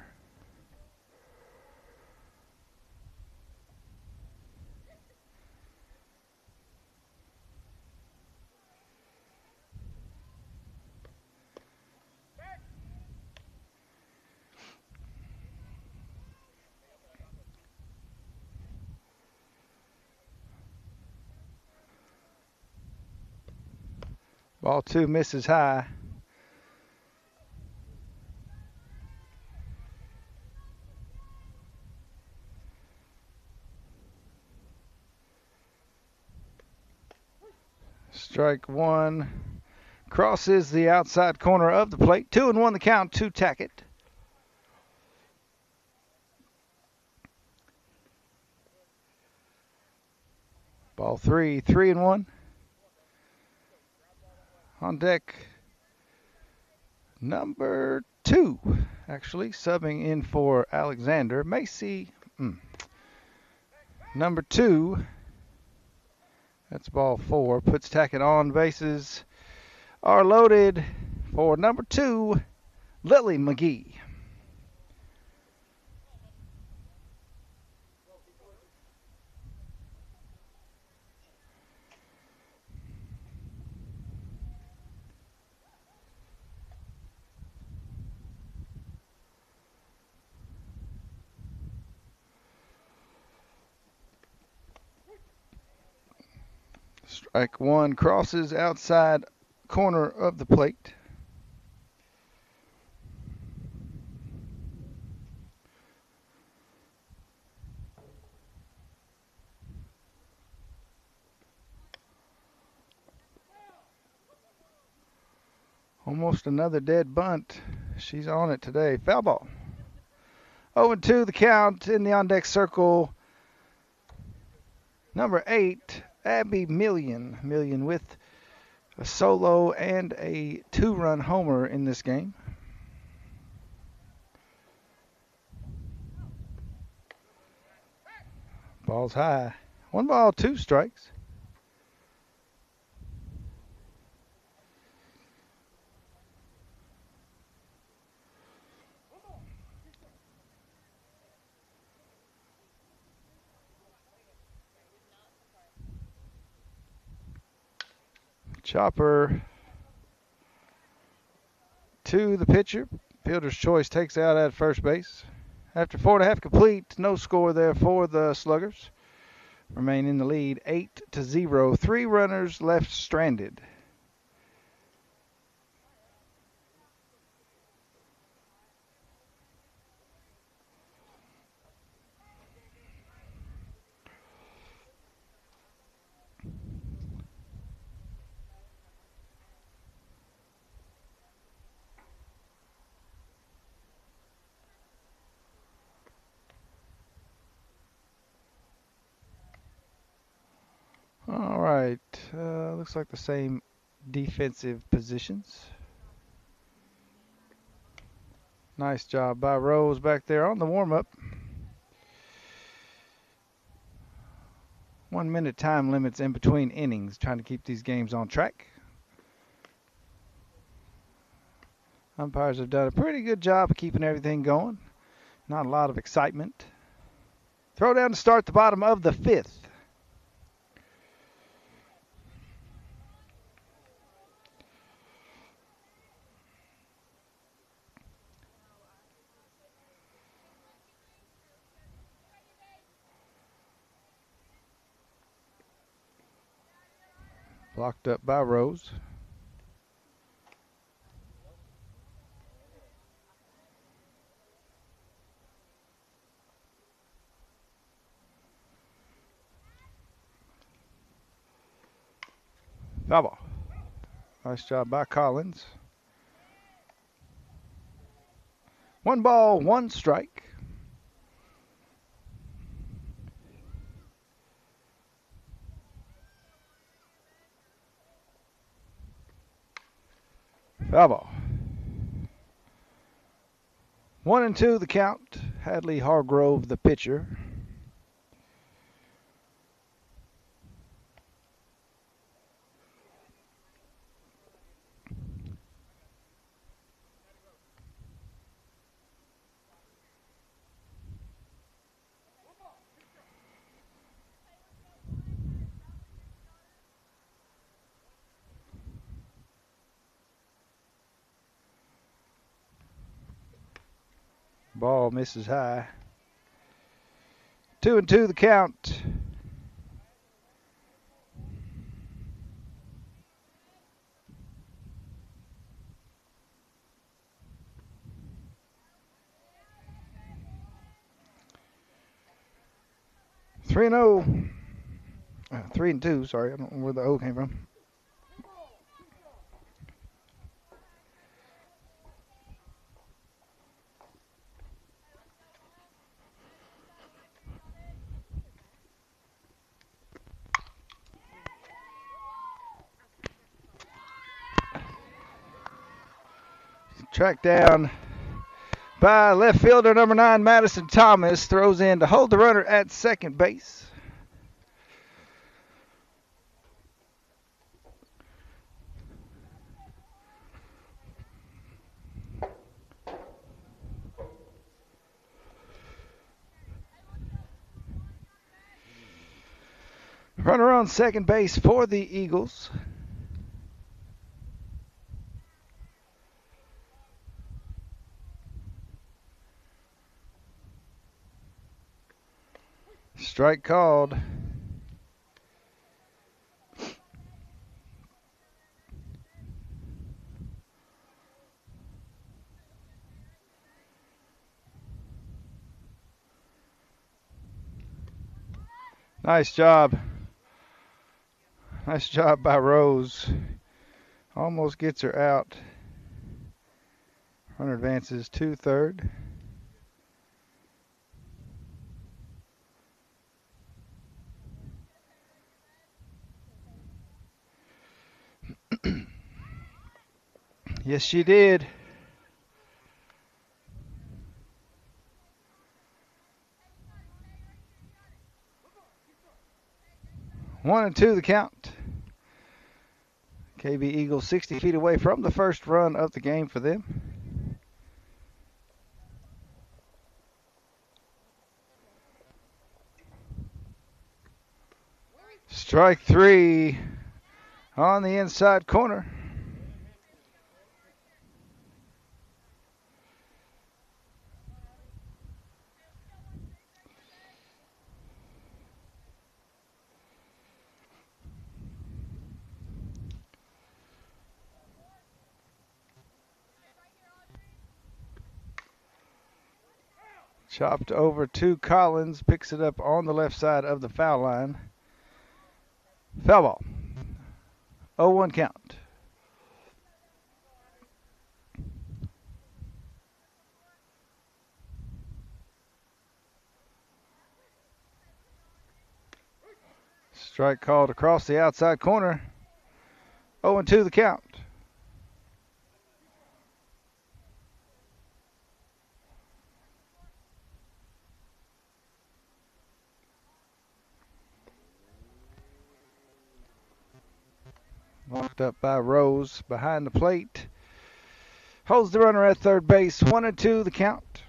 Ball 2 misses high. Strike 1 crosses the outside corner of the plate. 2-1 the count to Tackett. Ball 3, 3-1. On deck, number 2, actually, subbing in for Alexander. Macy, number 2, that's ball 4, puts Tackett on. Bases are loaded for number 2, Lily McGee. Strike 1 crosses outside corner of the plate. Almost another dead bunt. She's on it today. Foul ball. 0-2 the count in the on-deck circle. Number 8, Abby Million with a solo and a 2-run homer in this game. Ball's high. 1 ball, 2 strikes. Chopper to the pitcher. Fielder's choice takes out at first base. After 4.5 complete, no score there for the Sluggers. Remain in the lead 8-0. 3 runners left stranded. All right. Looks like the same defensive positions. Nice job by Rose back there on the warm-up. 1 minute time limits in between innings, trying to keep these games on track. Umpires have done a pretty good job of keeping everything going. Not a lot of excitement. Throw down to start the bottom of the 5th. Blocked up by Rose. Foul ball. Nice job by Collins. 1 ball, 1 strike. Foul ball. 1-2 the count. Hadley Hargrove, the pitcher. Ball misses high. 2-2 the count. Three and 0. 3-2. Sorry, I don't know where the O came from. Tracked down by left fielder number 9, Madison Thomas. Throws in to hold the runner at second base. Runner on second base for the Eagles. Strike called. Nice job. Nice job by Rose. Almost gets her out. Runner advances to third. Yes, she did. One and two the count. KB Eagles 60 feet away from the first run of the game for them. Strike three on the inside corner. Chopped over to Collins, picks it up on the left side of the foul line. Foul ball. 0-1 count. Strike called across the outside corner. 0-2 the count. Walked up by Rose behind the plate. Holds the runner at third base. 1-2 the count.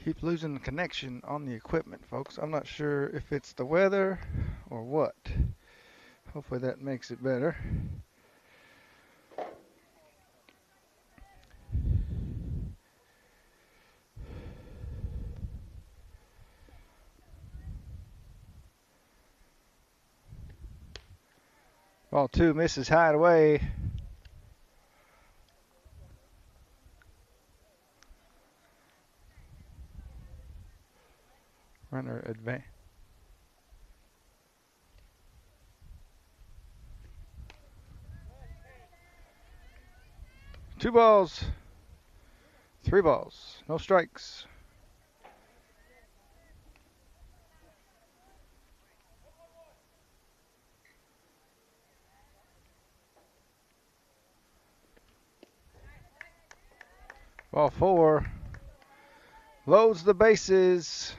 Keep losing the connection on the equipment, folks. I'm not sure if it's the weather or what. Hopefully that makes it better. Ball two misses high and away. Runner advance. Two balls, three balls, no strikes. Ball four, loads the bases.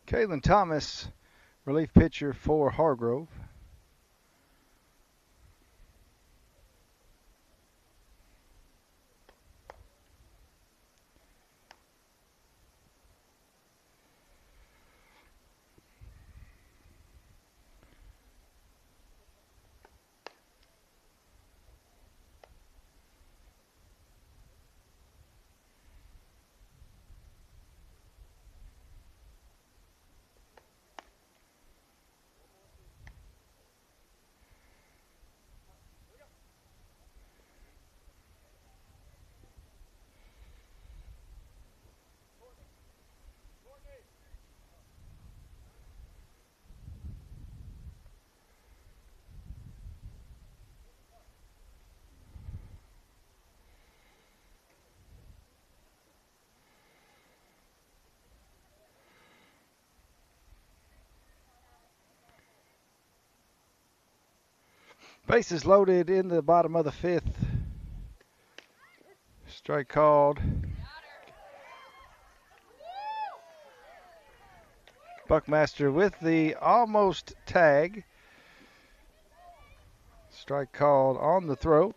Kalen Thomas, relief pitcher for Hargrove. Bases loaded in the bottom of the fifth. Strike called. Buckmaster with the almost tag. Strike called on the throw.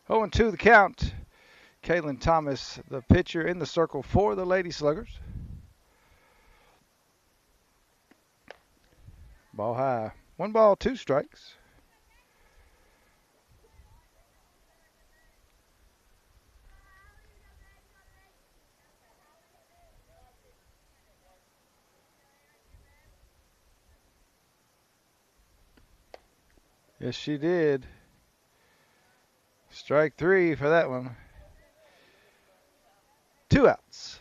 0-2 the count. Kaylin Thomas, the pitcher, in the circle for the Lady Sluggers. Ball high. 1 ball, 2 strikes. Yes, she did. Strike 3 for that one. 2 outs.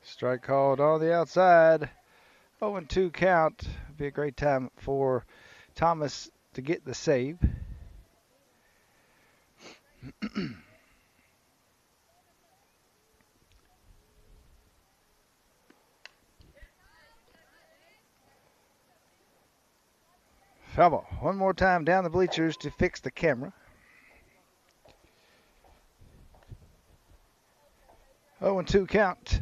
Strike called on the outside. 0-2 count. Be a great time for Thomas to get the save. Foul ball. One more time down the bleachers to fix the camera. 0-2 count.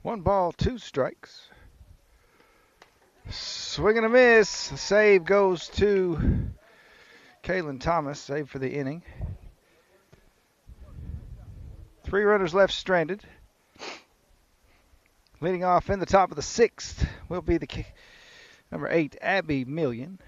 One ball, 2 strikes. Swing and a miss. Save goes to Kaylin Thomas. Save for the inning. 3 runners left stranded. Leading off in the top of the 6th will be the number 8, Abby Million.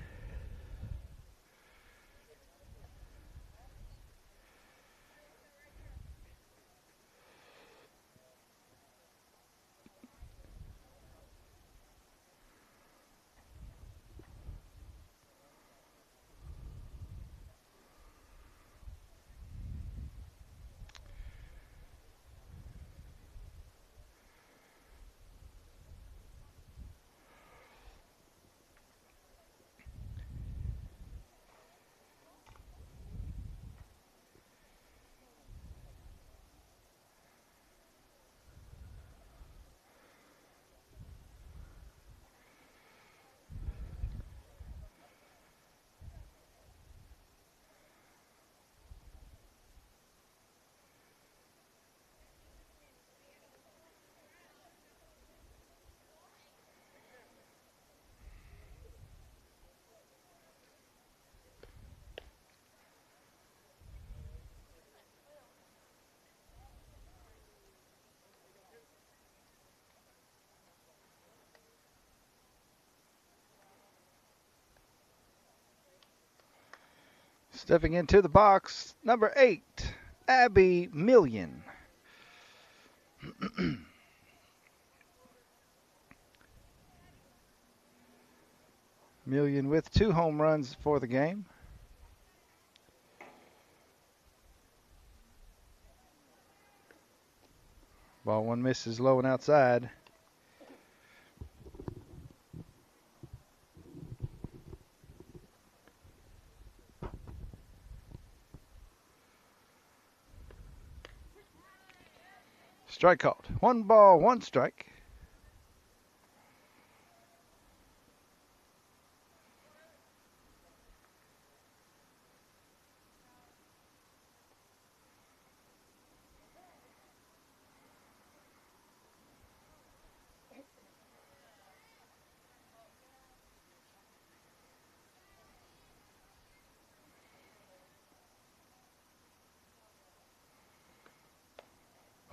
Stepping into the box, number 8, Abby Million. Million with 2 home runs for the game. Ball 1 misses low and outside. Strike called. 1 ball, 1 strike.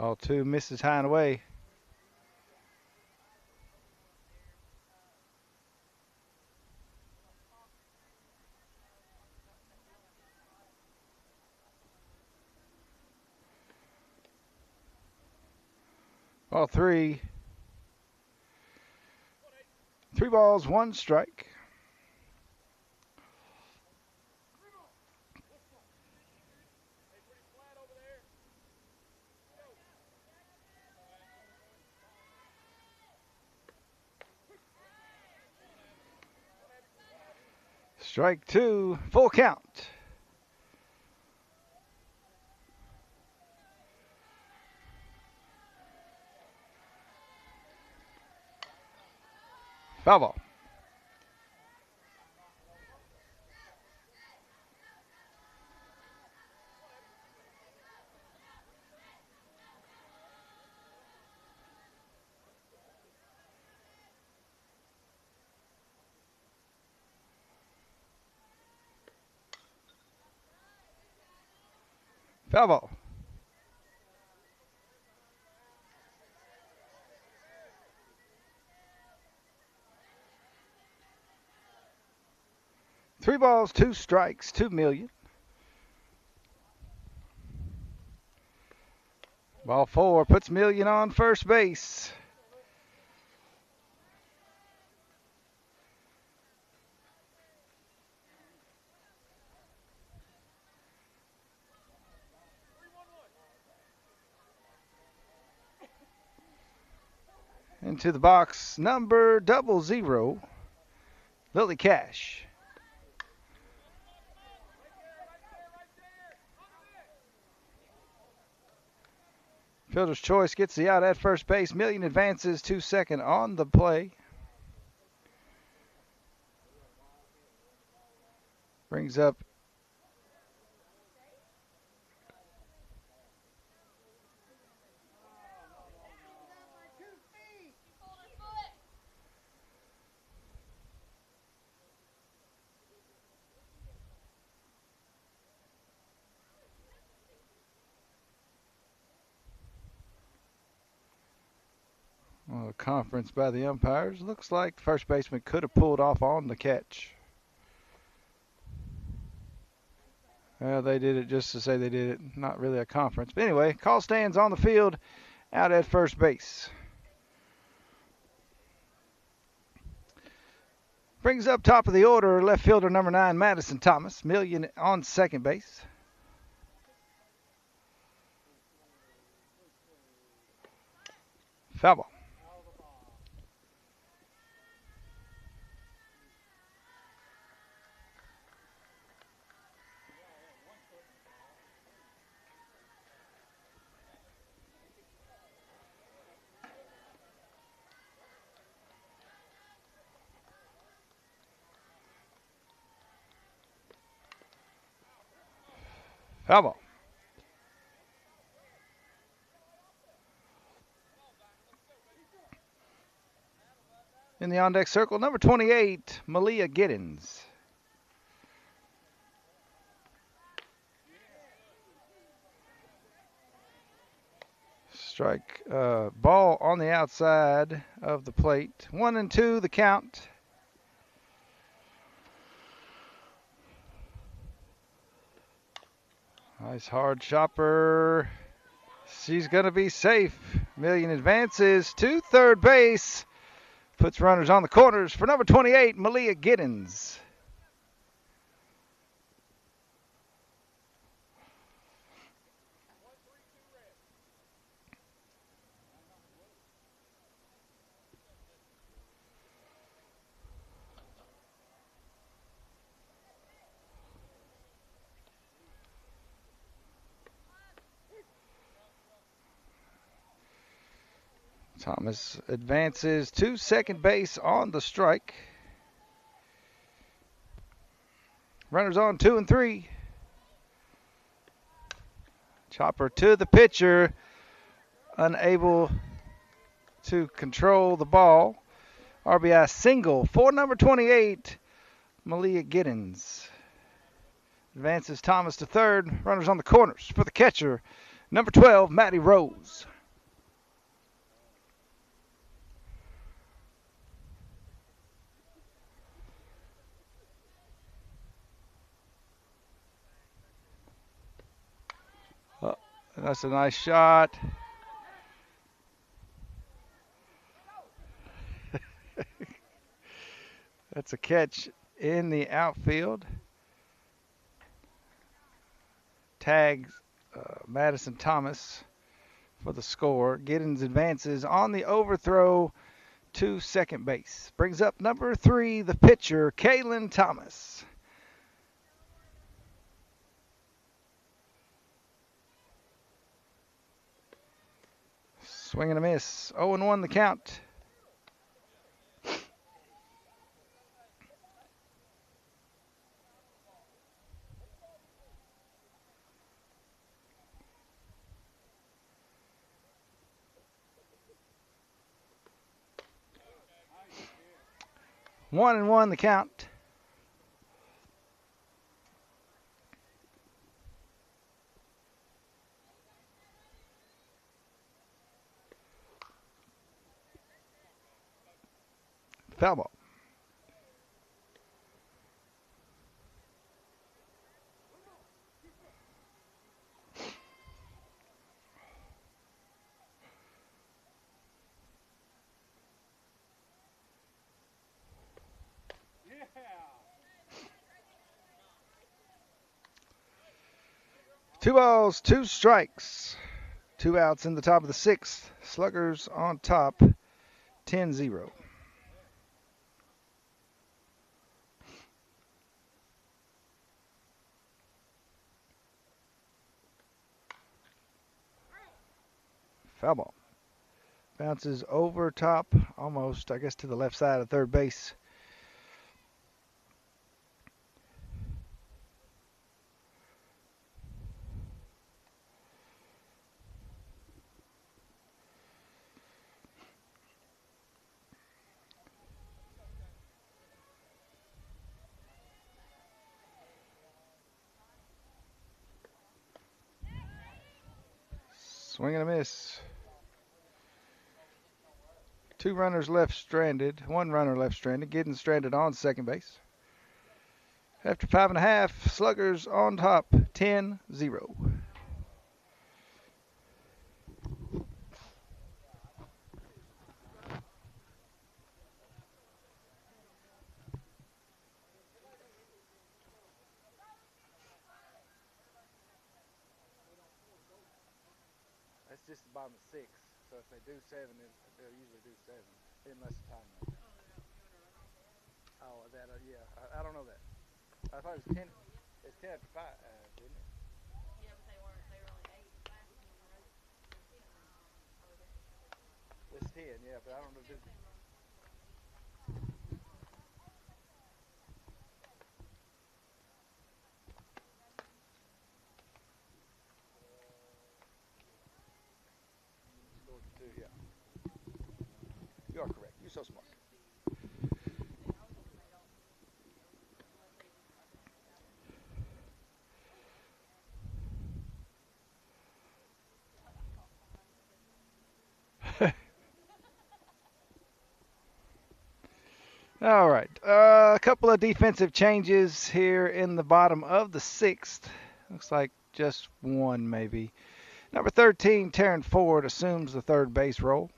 Ball 2 misses high and away. Ball 3. 3 balls, 1 strike. Strike 2, full count. Foul ball. Foul ball. Three balls, 2 strikes, 2 million. Ball 4 puts Million on first base. Into the box, number 00, Lily Cash. Fielder's choice gets the out at first base. Million advances to second on the play. Brings up a conference by the umpires. Looks like the first baseman could have pulled off on the catch. Well, they did it just to say they did it. Not really a conference. But anyway, call stands on the field out at first base. Brings up top of the order, left fielder number 9, Madison Thomas. Million on second base. Foul ball. Foul ball. In the on-deck circle, number 28, Malia Giddens. Strike, ball on the outside of the plate. 1-2, the count. Nice hard chopper. She's going to be safe. Million advances to third base. Puts runners on the corners for number 28, Malia Giddens. Thomas advances to second base on the strike. Runners on 2 and 3. Chopper to the pitcher, unable to control the ball. RBI single for number 28, Malia Giddens. Advances Thomas to third. Runners on the corners for the catcher, number 12, Maddie Rose. That's a nice shot. That's a catch in the outfield. Tags Madison Thomas for the score. Giddens advances on the overthrow to second base. Brings up number 3, the pitcher, Kalen Thomas. Swing and a miss. 0-1 the count. One and one the count. Foul ball. Two balls, two strikes. 2 outs in the top of the 6th. Sluggers on top, 10-0. Foul ball. Bounces over top, almost, I guess, to the left side of third base. Swing and a miss. 2 runners left stranded. 1 runner left stranded. Getting stranded on second base. After 5.5, Sluggers on top, 10-0. That's just the bottom of 6. So if they do 7, they'll usually do 7, unless the time runs. Oh, that, yeah. I don't know that. I thought it was 10. It's 10 after 5, didn't it? It's 10, yeah, but I don't know. Yeah. You are correct. You're so smart. All right. A couple of defensive changes here in the bottom of the 6th. Looks like just one, maybe. Number 13, Taryn Ford, assumes the third base role.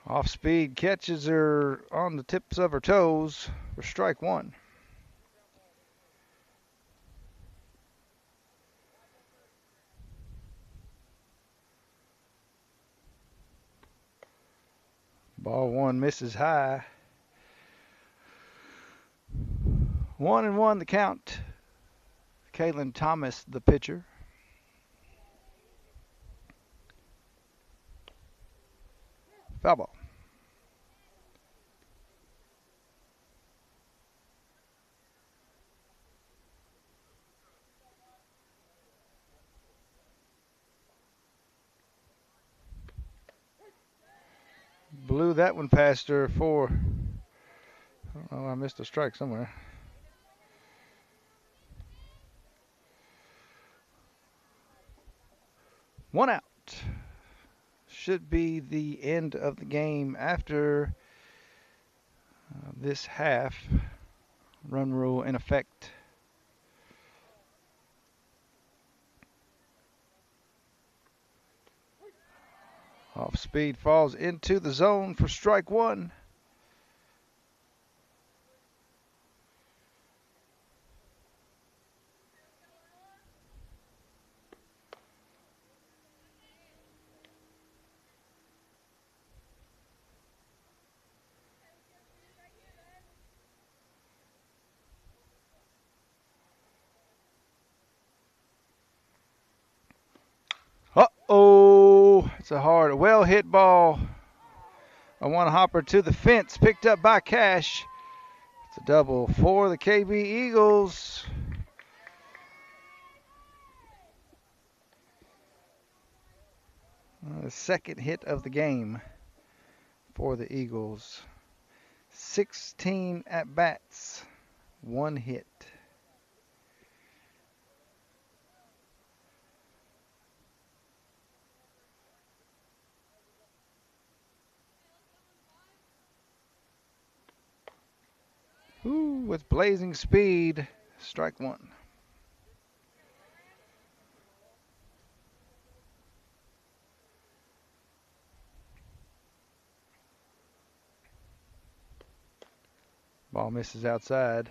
Off speed catches her on the tips of her toes for strike 1. Ball 1 misses high. 1-1 the count. Kalen Thomas, the pitcher. Foul ball. Blew that one past her for, I don't know, I missed a strike somewhere. One out. Should be the end of the game after this half. Run rule in effect. Off speed, falls into the zone for strike one. Uh-oh, it's a hard, well-hit ball. A one-hopper to the fence, picked up by Cash. It's a double for the KB Eagles. The second hit of the game for the Eagles. 16 at-bats, one hit. Ooh, with blazing speed, strike one. Ball misses outside.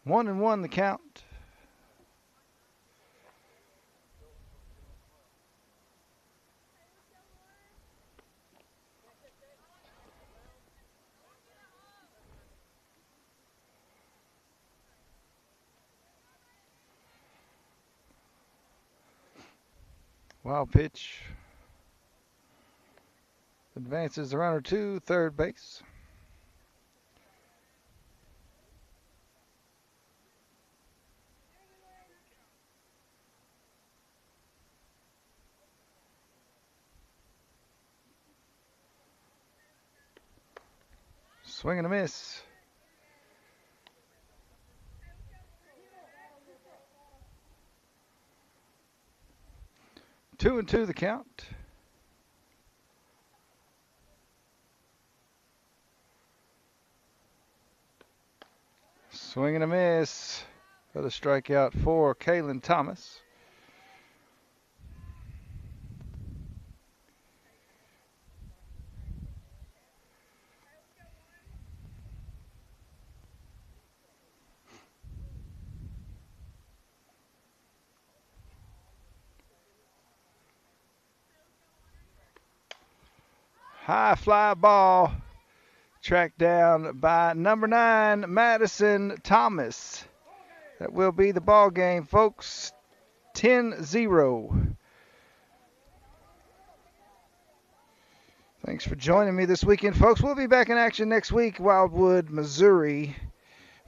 One and one the count. Wild pitch. Advances the runner to third base. Swing and a miss. Two and two the count. Swing and a miss. Another strikeout for Kalen Thomas. High fly ball. Tracked down by number 9, Madison Thomas. That will be the ball game, folks. 10-0. Thanks for joining me this weekend, folks. We'll be back in action next week, Wildwood, Missouri,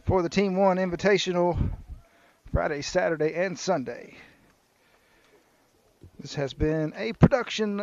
for the Team 1 Invitational, Friday, Saturday, and Sunday. This has been a production